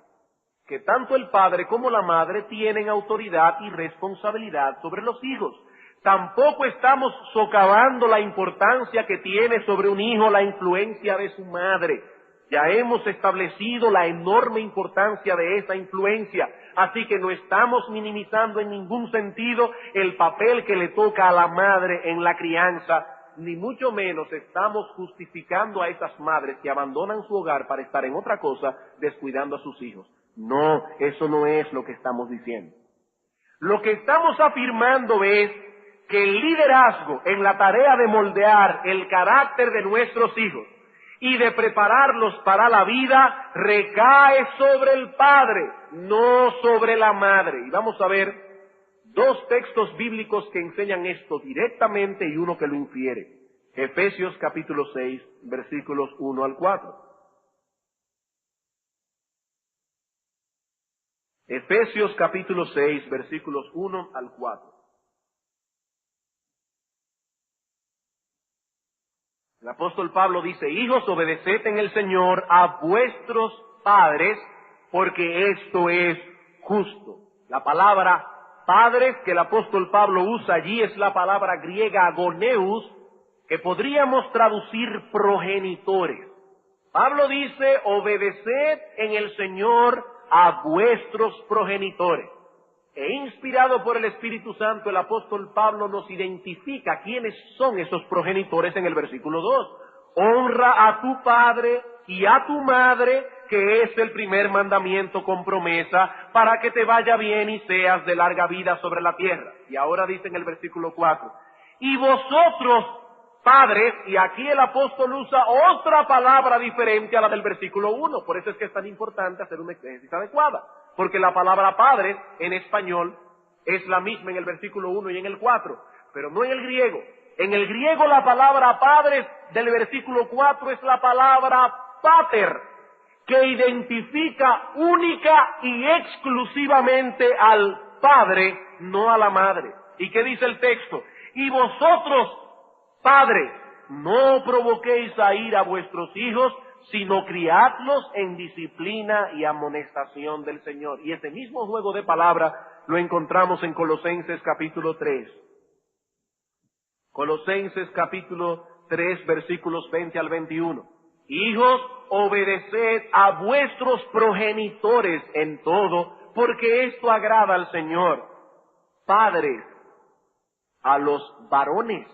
que tanto el padre como la madre tienen autoridad y responsabilidad sobre los hijos. Tampoco estamos socavando la importancia que tiene sobre un hijo la influencia de su madre. Ya hemos establecido la enorme importancia de esa influencia, así que no estamos minimizando en ningún sentido el papel que le toca a la madre en la crianza, ni mucho menos estamos justificando a esas madres que abandonan su hogar para estar en otra cosa, descuidando a sus hijos. No, eso no es lo que estamos diciendo. Lo que estamos afirmando es que el liderazgo en la tarea de moldear el carácter de nuestros hijos y de prepararlos para la vida recae sobre el padre, no sobre la madre. Y vamos a ver dos textos bíblicos que enseñan esto directamente y uno que lo infiere. Efesios capítulo 6, versículos 1 al 4. Efesios capítulo 6, versículos 1 al 4. El apóstol Pablo dice: hijos, obedeced en el Señor a vuestros padres, porque esto es justo. La palabra padres que el apóstol Pablo usa allí es la palabra griega agoneus, que podríamos traducir progenitores. Pablo dice: obedeced en el Señor a vuestros progenitores. E inspirado por el Espíritu Santo, el apóstol Pablo nos identifica quiénes son esos progenitores en el versículo 2. Honra a tu padre y a tu madre, que es el primer mandamiento con promesa, para que te vaya bien y seas de larga vida sobre la tierra. Y ahora dice en el versículo 4, y vosotros, padres, y aquí el apóstol usa otra palabra diferente a la del versículo 1, por eso es que es tan importante hacer una exégesis adecuada, porque la palabra padres en español es la misma en el versículo 1 y en el 4, pero no en el griego. En el griego la palabra padres del versículo 4 es la palabra pater, que identifica única y exclusivamente al padre, no a la madre. ¿Y qué dice el texto? Y vosotros, padres, no provoquéis a ira a vuestros hijos, sino criadlos en disciplina y amonestación del Señor. Y ese mismo juego de palabras lo encontramos en Colosenses capítulo 3. Colosenses capítulo 3, versículos 20 al 21. Hijos, obedeced a vuestros progenitores en todo, porque esto agrada al Señor. Padres, a los varones.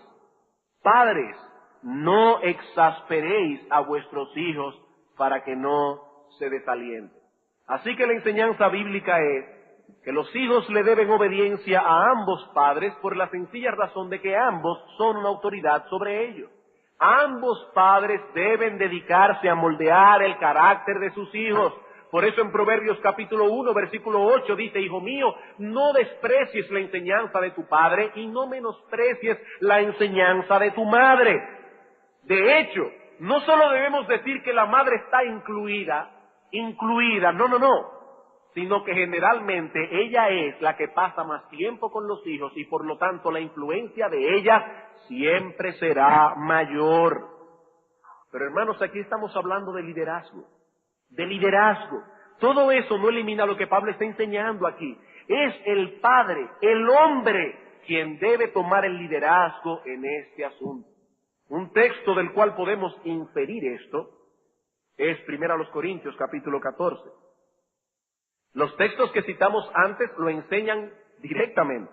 Padres, no exasperéis a vuestros hijos para que no se desalienten. Así que la enseñanza bíblica es que los hijos le deben obediencia a ambos padres por la sencilla razón de que ambos son una autoridad sobre ellos. Ambos padres deben dedicarse a moldear el carácter de sus hijos. Por eso en Proverbios capítulo 1, versículo 8 dice: hijo mío, no desprecies la enseñanza de tu padre y no menosprecies la enseñanza de tu madre. De hecho, no solo debemos decir que la madre está incluida, no, sino que generalmente ella es la que pasa más tiempo con los hijos y por lo tanto la influencia de ella siempre será mayor. Pero hermanos, aquí estamos hablando de liderazgo. Todo eso no elimina lo que Pablo está enseñando aquí. Es el padre, el hombre, quien debe tomar el liderazgo en este asunto. Un texto del cual podemos inferir esto es 1 Corintios capítulo 14. Los textos que citamos antes lo enseñan directamente.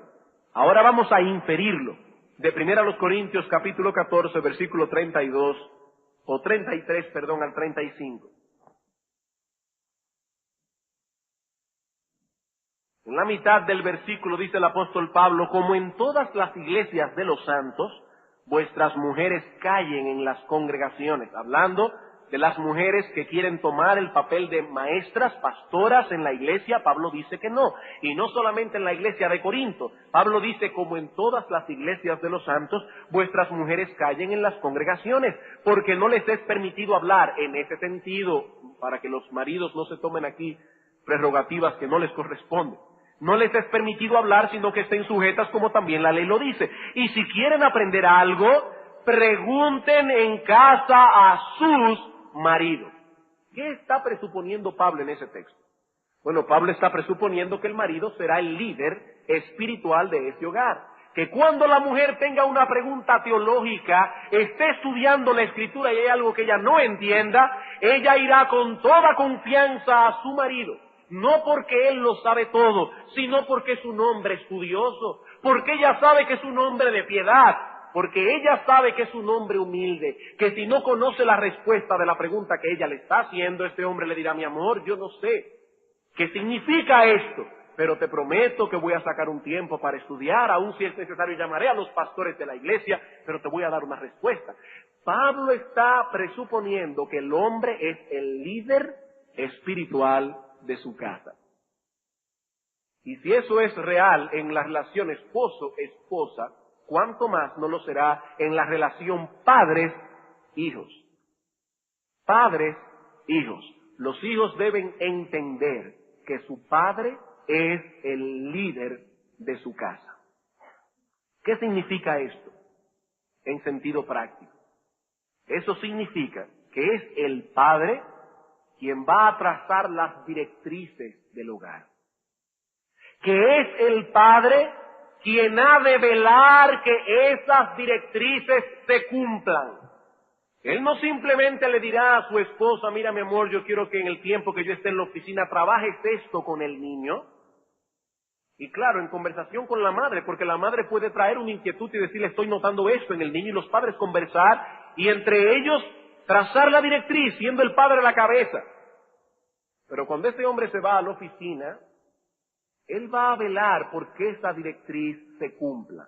Ahora vamos a inferirlo de 1 Corintios capítulo 14, versículo 32, o 33, perdón, al 35. En la mitad del versículo dice el apóstol Pablo: como en todas las iglesias de los santos, vuestras mujeres callen en las congregaciones. Hablando de las mujeres que quieren tomar el papel de maestras, pastoras en la iglesia, Pablo dice que no. Y no solamente en la iglesia de Corinto. Pablo dice: como en todas las iglesias de los santos, vuestras mujeres callen en las congregaciones, porque no les es permitido hablar en ese sentido, para que los maridos no se tomen aquí prerrogativas que no les corresponden. No les es permitido hablar, sino que estén sujetas como también la ley lo dice. Y si quieren aprender algo, pregunten en casa a sus maridos. ¿Qué está presuponiendo Pablo en ese texto? Bueno, Pablo está presuponiendo que el marido será el líder espiritual de ese hogar. Que cuando la mujer tenga una pregunta teológica, esté estudiando la Escritura y hay algo que ella no entienda, ella irá con toda confianza a su marido. No porque él lo sabe todo, sino porque es un hombre estudioso, porque ella sabe que es un hombre de piedad, porque ella sabe que es un hombre humilde, que si no conoce la respuesta de la pregunta que ella le está haciendo, este hombre le dirá: mi amor, yo no sé qué significa esto, pero te prometo que voy a sacar un tiempo para estudiar, aun si es necesario llamaré a los pastores de la iglesia, pero te voy a dar una respuesta. Pablo está presuponiendo que el hombre es el líder espiritual de su casa. Y si eso es real en la relación esposo-esposa, ¿cuánto más no lo será en la relación padres-hijos? Padres-hijos. Los hijos deben entender que su padre es el líder de su casa. ¿Qué significa esto en sentido práctico? Eso significa que es el padre quien va a trazar las directrices del hogar. Que es el padre quien ha de velar que esas directrices se cumplan. Él no simplemente le dirá a su esposa: mira mi amor, yo quiero que en el tiempo que yo esté en la oficina trabajes esto con el niño. Y claro, en conversación con la madre, porque la madre puede traer una inquietud y decirle: estoy notando esto en el niño, y los padres conversar y entre ellos trazar la directriz, siendo el padre la cabeza. Pero cuando ese hombre se va a la oficina, él va a velar por que esa directriz se cumpla.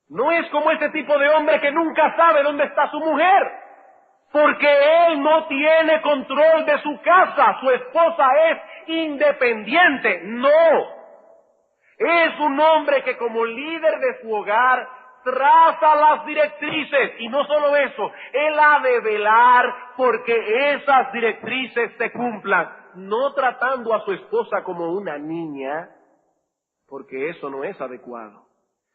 No es como ese tipo de hombre que nunca sabe dónde está su mujer, porque él no tiene control de su casa, su esposa es independiente. No, es un hombre que como líder de su hogar traza las directrices, y no solo eso, él ha de velar porque esas directrices se cumplan. No tratando a su esposa como una niña, porque eso no es adecuado.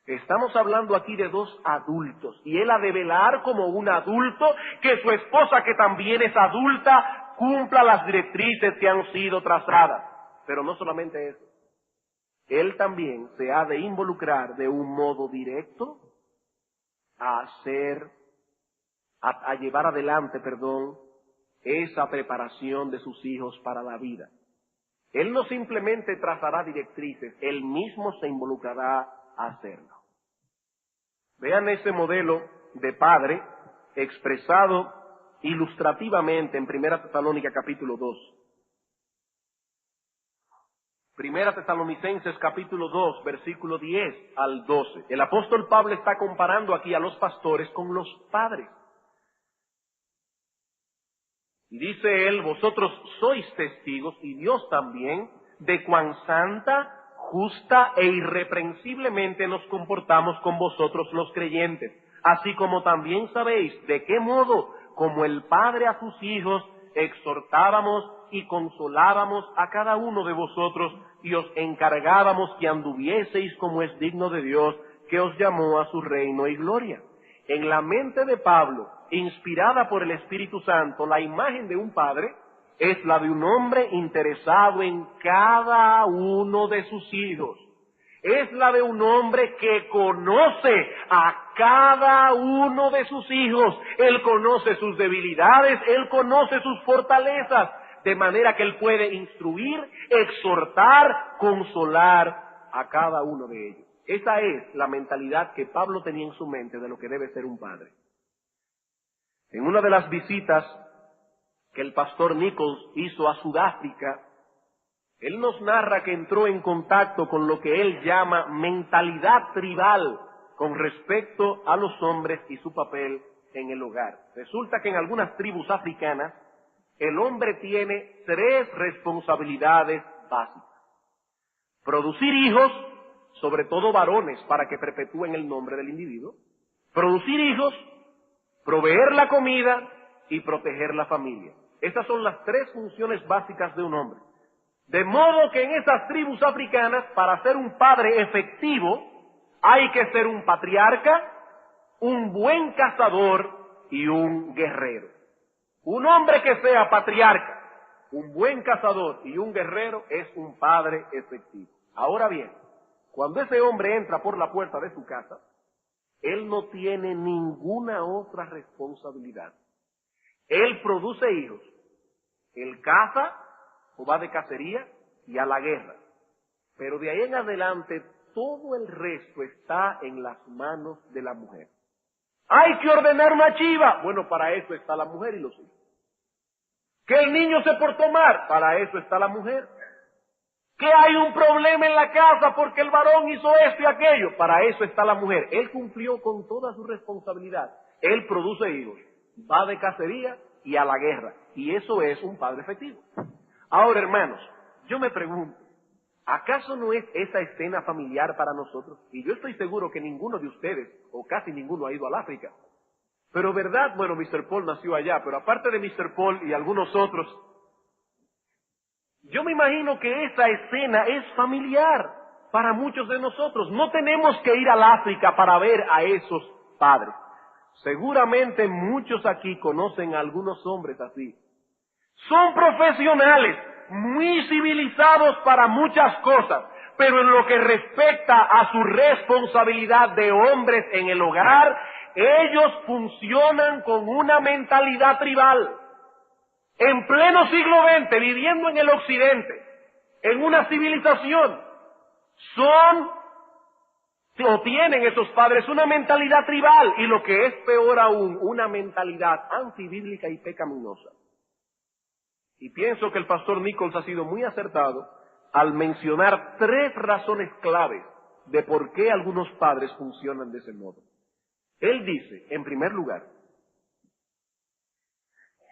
Estamos hablando aquí de dos adultos, y él ha de velar como un adulto que su esposa, que también es adulta, cumpla las directrices que han sido trazadas. Pero no solamente eso, él también se ha de involucrar de un modo directo a llevar adelante, esa preparación de sus hijos para la vida. Él no simplemente trazará directrices, él mismo se involucrará a hacerlo. Vean ese modelo de padre expresado ilustrativamente en 1 Tesalónica capítulo 2. 1 Tesalonicenses capítulo 2, versículo 10 al 12. El apóstol Pablo está comparando aquí a los pastores con los padres. Y dice él, vosotros sois testigos, y Dios también, de cuán santa, justa e irreprensiblemente nos comportamos con vosotros los creyentes, así como también sabéis de qué modo, como el Padre a sus hijos, exhortábamos y consolábamos a cada uno de vosotros, y os encargábamos que anduvieseis como es digno de Dios, que os llamó a su reino y gloria. En la mente de Pablo, inspirada por el Espíritu Santo, la imagen de un padre es la de un hombre interesado en cada uno de sus hijos. Es la de un hombre que conoce a cada uno de sus hijos. Él conoce sus debilidades, él conoce sus fortalezas, de manera que él puede instruir, exhortar, consolar a cada uno de ellos. Esa es la mentalidad que Pablo tenía en su mente de lo que debe ser un padre. En una de las visitas que el pastor Nichols hizo a Sudáfrica, él nos narra que entró en contacto con lo que él llama mentalidad tribal con respecto a los hombres y su papel en el hogar. Resulta que en algunas tribus africanas, el hombre tiene 3 responsabilidades básicas: producir hijos, sobre todo varones, para que perpetúen el nombre del individuo; producir hijos, proveer la comida y proteger la familia. Esas son las 3 funciones básicas de un hombre. De modo que en esas tribus africanas, para ser un padre efectivo, hay que ser un patriarca, un buen cazador y un guerrero. Un hombre que sea patriarca, un buen cazador y un guerrero es un padre efectivo. Ahora bien, cuando ese hombre entra por la puerta de su casa, él no tiene ninguna otra responsabilidad. Él produce hijos, él caza o va de cacería y a la guerra. Pero de ahí en adelante todo el resto está en las manos de la mujer. Hay que ordenar una chiva. Bueno, para eso está la mujer y los hijos. Que el niño se portó mal, para eso está la mujer. Que hay un problema en la casa porque el varón hizo esto y aquello, para eso está la mujer. Él cumplió con toda su responsabilidad. Él produce hijos, va de cacería y a la guerra. Y eso es un padre efectivo. Ahora, hermanos, yo me pregunto, ¿acaso no es esa escena familiar para nosotros? Y yo estoy seguro que ninguno de ustedes, o casi ninguno, ha ido al África. Pero verdad, bueno, Mr. Paul nació allá, pero aparte de Mr. Paul y algunos otros, yo me imagino que esa escena es familiar para muchos de nosotros. No tenemos que ir al África para ver a esos padres. Seguramente muchos aquí conocen a algunos hombres así. Son profesionales, muy civilizados para muchas cosas, pero en lo que respecta a su responsabilidad de hombres en el hogar, ellos funcionan con una mentalidad tribal. En pleno siglo XX, viviendo en el occidente, en una civilización, tienen esos padres una mentalidad tribal, y lo que es peor aún, una mentalidad antibíblica y pecaminosa. Y pienso que el pastor Nichols ha sido muy acertado al mencionar 3 razones claves de por qué algunos padres funcionan de ese modo. Él dice, en primer lugar,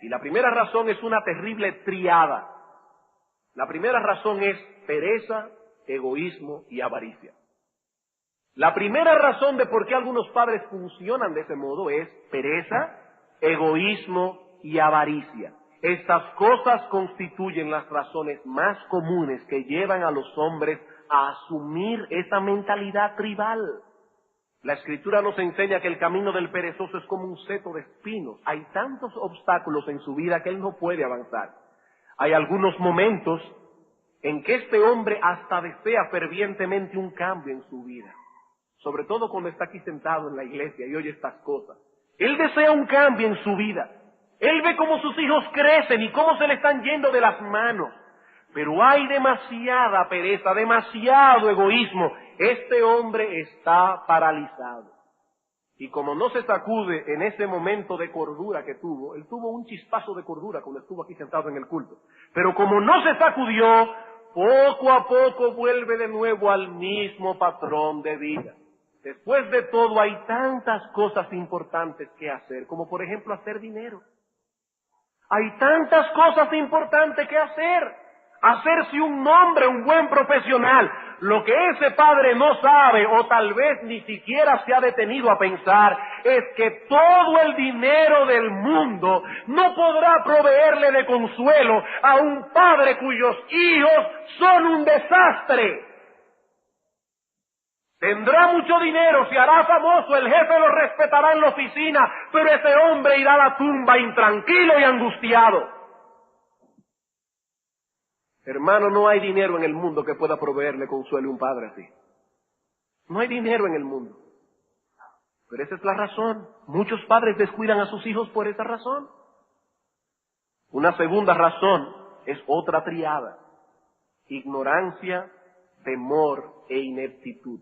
y la primera razón es una terrible triada. La primera razón es pereza, egoísmo y avaricia. La primera razón de por qué algunos padres funcionan de ese modo es pereza, egoísmo y avaricia. Estas cosas constituyen las razones más comunes que llevan a los hombres a asumir esa mentalidad tribal. La Escritura nos enseña que el camino del perezoso es como un seto de espinos. Hay tantos obstáculos en su vida que él no puede avanzar. Hay algunos momentos en que este hombre hasta desea fervientemente un cambio en su vida. Sobre todo cuando está aquí sentado en la iglesia y oye estas cosas. Él desea un cambio en su vida. Él ve cómo sus hijos crecen y cómo se le están yendo de las manos. Pero hay demasiada pereza, demasiado egoísmo. Este hombre está paralizado. Y como no se sacude en ese momento de cordura que tuvo, él tuvo un chispazo de cordura cuando estuvo aquí sentado en el culto. Pero como no se sacudió, poco a poco vuelve de nuevo al mismo patrón de vida. Después de todo, hay tantas cosas importantes que hacer, como por ejemplo hacer dinero. Hay tantas cosas importantes que hacer. Hacerse un nombre, un buen profesional. Lo que ese padre no sabe, o tal vez ni siquiera se ha detenido a pensar, es que todo el dinero del mundo no podrá proveerle de consuelo a un padre cuyos hijos son un desastre. Tendrá mucho dinero, se hará famoso, el jefe lo respetará en la oficina, pero ese hombre irá a la tumba intranquilo y angustiado. Hermano, no hay dinero en el mundo que pueda proveerle consuelo a un padre así. No hay dinero en el mundo. Pero esa es la razón. Muchos padres descuidan a sus hijos por esa razón. Una segunda razón es otra triada: ignorancia, temor e ineptitud.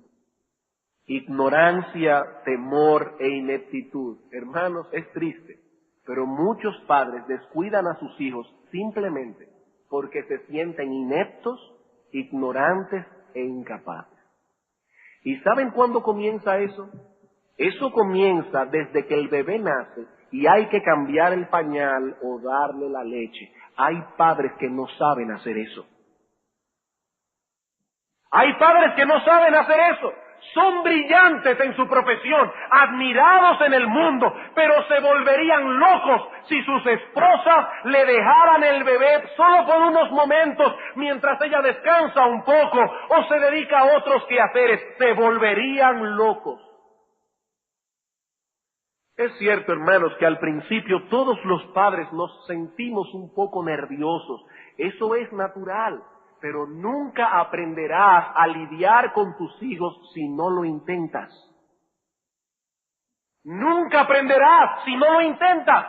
Ignorancia, temor e ineptitud. Hermanos, es triste, pero muchos padres descuidan a sus hijos simplemente porque se sienten ineptos, ignorantes e incapaces. ¿Y saben cuándo comienza eso? Eso comienza desde que el bebé nace y hay que cambiar el pañal o darle la leche. Hay padres que no saben hacer eso. Hay padres que no saben hacer eso. Son brillantes en su profesión, admirados en el mundo, pero se volverían locos si sus esposas le dejaran el bebé solo por unos momentos mientras ella descansa un poco o se dedica a otros quehaceres. Se volverían locos. Es cierto, hermanos, que al principio todos los padres nos sentimos un poco nerviosos. Eso es natural. Pero nunca aprenderás a lidiar con tus hijos si no lo intentas. Nunca aprenderás si no lo intentas.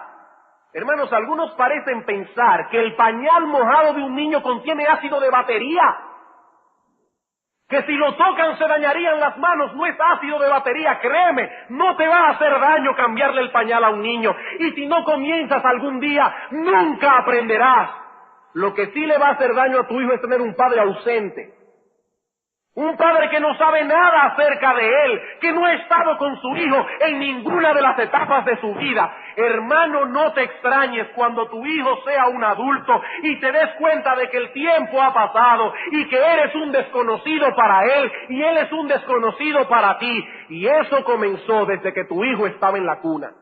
Hermanos, algunos parecen pensar que el pañal mojado de un niño contiene ácido de batería. Que si lo tocan se dañarían las manos. No es ácido de batería, créeme. No te va a hacer daño cambiarle el pañal a un niño. Y si no comienzas algún día, nunca aprenderás. Lo que sí le va a hacer daño a tu hijo es tener un padre ausente. Un padre que no sabe nada acerca de él, que no ha estado con su hijo en ninguna de las etapas de su vida. Hermano, no te extrañes cuando tu hijo sea un adulto y te des cuenta de que el tiempo ha pasado y que eres un desconocido para él y él es un desconocido para ti. Y eso comenzó desde que tu hijo estaba en la cuna.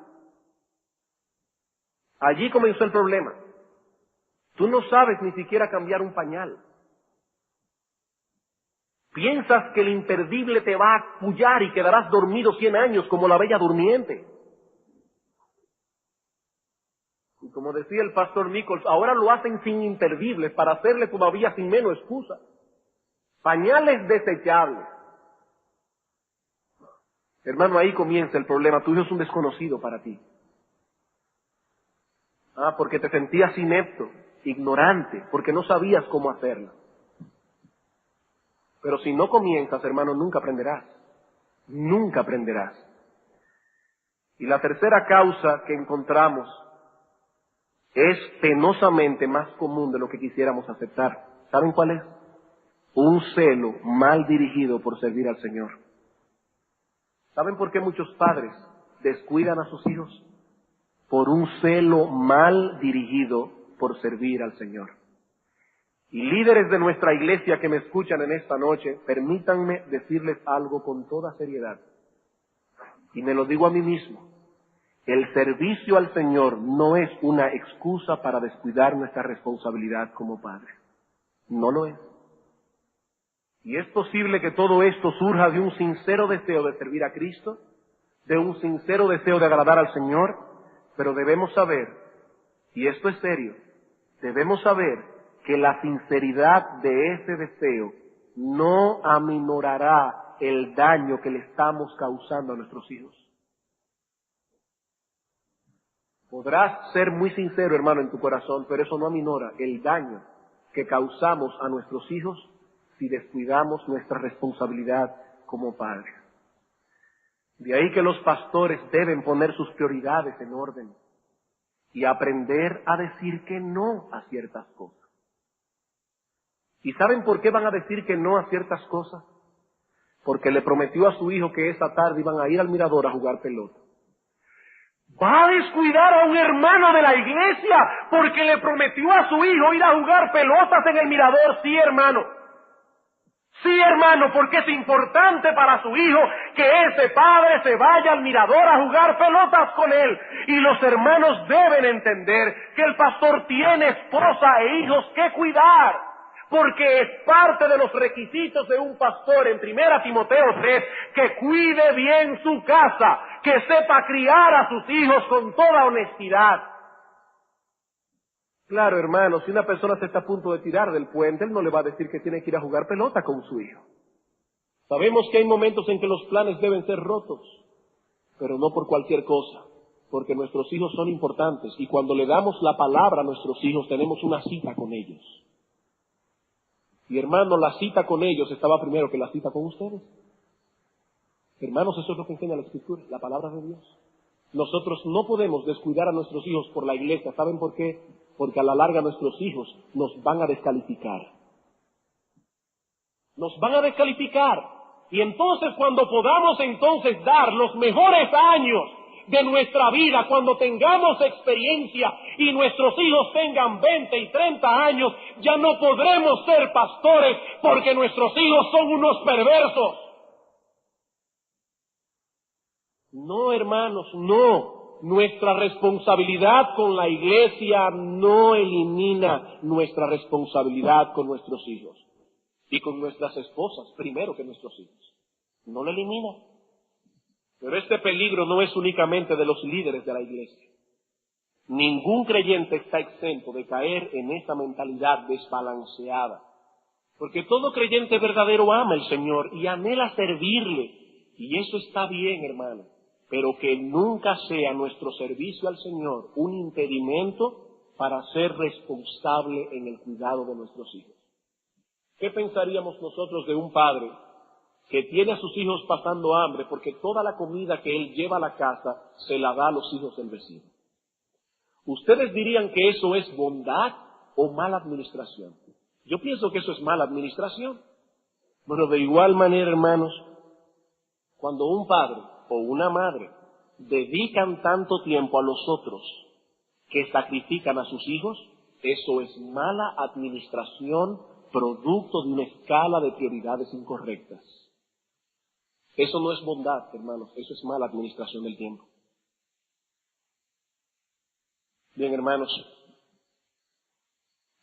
Allí comenzó el problema. Tú no sabes ni siquiera cambiar un pañal. Piensas que el imperdible te va a acullar y quedarás dormido 100 años como la Bella Durmiente. Y como decía el pastor Nichols, ahora lo hacen sin imperdibles para hacerle todavía sin menos excusa. Pañales desechables. Hermano, ahí comienza el problema. Tu hijo es un desconocido para ti. Porque te sentías inepto, ignorante, porque no sabías cómo hacerlo. Pero si no comienzas, hermano, nunca aprenderás. Nunca aprenderás. Y la tercera causa que encontramos es penosamente más común de lo que quisiéramos aceptar. ¿Saben cuál es? Un celo mal dirigido por servir al Señor. ¿Saben por qué muchos padres descuidan a sus hijos? Por un celo mal dirigido por servir al Señor. Y líderes de nuestra iglesia que me escuchan en esta noche, permítanme decirles algo con toda seriedad. Y me lo digo a mí mismo. El servicio al Señor no es una excusa para descuidar nuestra responsabilidad como padres. No lo es. Y es posible que todo esto surja de un sincero deseo de servir a Cristo, de un sincero deseo de agradar al Señor, pero debemos saber, y esto es serio, debemos saber que la sinceridad de ese deseo no aminorará el daño que le estamos causando a nuestros hijos. Podrás ser muy sincero, hermano, en tu corazón, pero eso no aminora el daño que causamos a nuestros hijos si descuidamos nuestra responsabilidad como padres. De ahí que los pastores deben poner sus prioridades en orden y aprender a decir que no a ciertas cosas. ¿Y saben por qué van a decir que no a ciertas cosas? Porque le prometió a su hijo que esa tarde iban a ir al mirador a jugar pelota. Va a descuidar a un hermano de la iglesia porque le prometió a su hijo ir a jugar pelotas en el mirador. Sí, hermano. Sí, hermano, porque es importante para su hijo que ese padre se vaya al mirador a jugar pelotas con él. Y los hermanos deben entender que el pastor tiene esposa e hijos que cuidar, porque es parte de los requisitos de un pastor en 1 Timoteo 3, que cuide bien su casa, que sepa criar a sus hijos con toda honestidad. Claro, hermano, si una persona se está a punto de tirar del puente, él no le va a decir que tiene que ir a jugar pelota con su hijo. Sabemos que hay momentos en que los planes deben ser rotos, pero no por cualquier cosa, porque nuestros hijos son importantes y cuando le damos la palabra a nuestros hijos tenemos una cita con ellos. Y hermano, la cita con ellos estaba primero que la cita con ustedes. Hermanos, eso es lo que enseña la Escritura, la palabra de Dios. Nosotros no podemos descuidar a nuestros hijos por la iglesia. ¿Saben por qué? Porque a la larga nuestros hijos nos van a descalificar. Nos van a descalificar. Y entonces cuando podamos entonces dar los mejores años de nuestra vida, cuando tengamos experiencia y nuestros hijos tengan 20 y 30 años, ya no podremos ser pastores porque nuestros hijos son unos perversos. No, hermanos, no. Nuestra responsabilidad con la iglesia no elimina nuestra responsabilidad con nuestros hijos y con nuestras esposas, primero que nuestros hijos. No lo elimina. Pero este peligro no es únicamente de los líderes de la iglesia. Ningún creyente está exento de caer en esa mentalidad desbalanceada. Porque todo creyente verdadero ama al Señor y anhela servirle. Y eso está bien, hermano. Pero que nunca sea nuestro servicio al Señor un impedimento para ser responsable en el cuidado de nuestros hijos. ¿Qué pensaríamos nosotros de un padre que tiene a sus hijos pasando hambre porque toda la comida que él lleva a la casa se la da a los hijos del vecino? ¿Ustedes dirían que eso es bondad o mala administración? Yo pienso que eso es mala administración. Pero de igual manera, hermanos, cuando un padre o una madre dedican tanto tiempo a los otros que sacrifican a sus hijos, eso es mala administración, producto de una escala de prioridades incorrectas. Eso no es bondad, hermanos, eso es mala administración del tiempo. Bien, hermanos,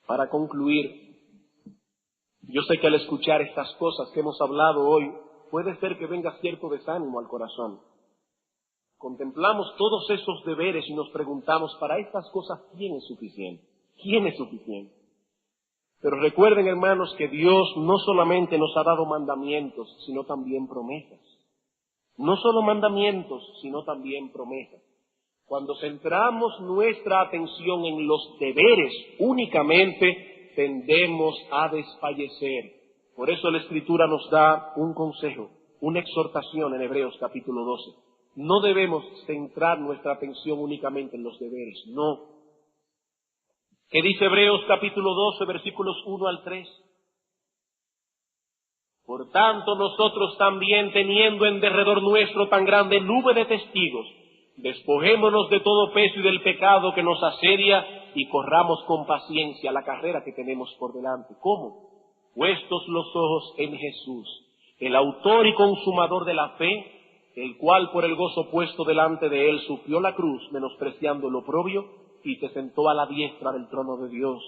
para concluir, yo sé que al escuchar estas cosas que hemos hablado hoy, puede ser que venga cierto desánimo al corazón. Contemplamos todos esos deberes y nos preguntamos, para estas cosas, ¿quién es suficiente? ¿Quién es suficiente? Pero recuerden, hermanos, que Dios no solamente nos ha dado mandamientos, sino también promesas. No solo mandamientos, sino también promesas. Cuando centramos nuestra atención en los deberes únicamente, tendemos a desfallecer. Por eso la Escritura nos da un consejo, una exhortación en Hebreos capítulo 12. No debemos centrar nuestra atención únicamente en los deberes, no. ¿Qué dice Hebreos capítulo 12, versículos 1 al 3? Por tanto, nosotros también, teniendo en derredor nuestro tan grande nube de testigos, despojémonos de todo peso y del pecado que nos asedia y corramos con paciencia la carrera que tenemos por delante. ¿Cómo? Puestos los ojos en Jesús, el autor y consumador de la fe, el cual por el gozo puesto delante de él sufrió la cruz, menospreciando el oprobio, y se sentó a la diestra del trono de Dios.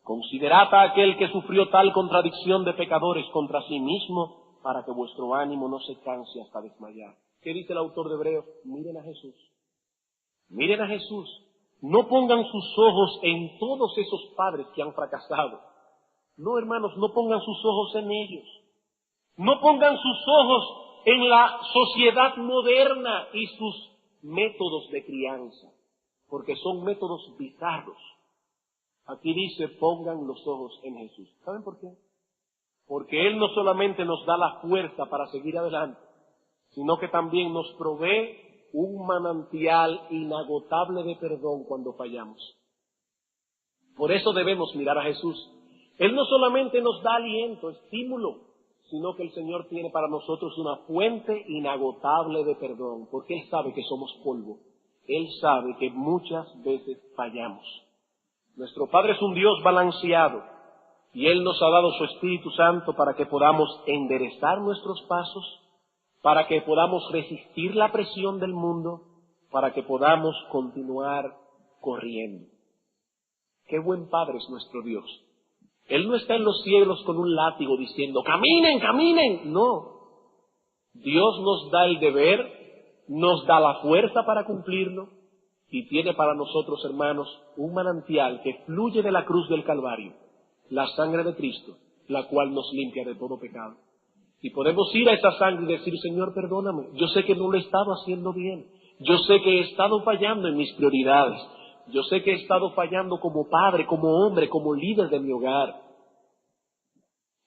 Considerad a aquel que sufrió tal contradicción de pecadores contra sí mismo, para que vuestro ánimo no se canse hasta desmayar. ¿Qué dice el autor de Hebreos? Miren a Jesús. Miren a Jesús. No pongan sus ojos en todos esos padres que han fracasado. No, hermanos, no pongan sus ojos en ellos. No pongan sus ojos en la sociedad moderna y sus métodos de crianza. porque son métodos bizarros. Aquí dice, pongan los ojos en Jesús. ¿Saben por qué? Porque Él no solamente nos da la fuerza para seguir adelante, sino que también nos provee un manantial inagotable de perdón cuando fallamos. Por eso debemos mirar a Jesús. Él no solamente nos da aliento, estímulo, sino que el Señor tiene para nosotros una fuente inagotable de perdón, porque Él sabe que somos polvo. Él sabe que muchas veces fallamos. Nuestro Padre es un Dios balanceado, y Él nos ha dado su Espíritu Santo para que podamos enderezar nuestros pasos, para que podamos resistir la presión del mundo, para que podamos continuar corriendo. Qué buen Padre es nuestro Dios. Él no está en los cielos con un látigo diciendo, ¡caminen, caminen! No. Dios nos da el deber, nos da la fuerza para cumplirlo, y tiene para nosotros, hermanos, un manantial que fluye de la cruz del Calvario, la sangre de Cristo, la cual nos limpia de todo pecado. Y podemos ir a esa sangre y decir, Señor, perdóname, yo sé que no lo he estado haciendo bien, yo sé que he estado fallando en mis prioridades, yo sé que he estado fallando como padre, como hombre, como líder de mi hogar.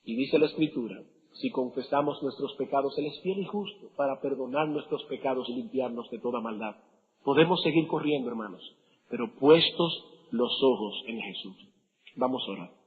Y dice la Escritura, si confesamos nuestros pecados, Él es fiel y justo para perdonar nuestros pecados y limpiarnos de toda maldad. Podemos seguir corriendo, hermanos, pero puestos los ojos en Jesús. Vamos a orar.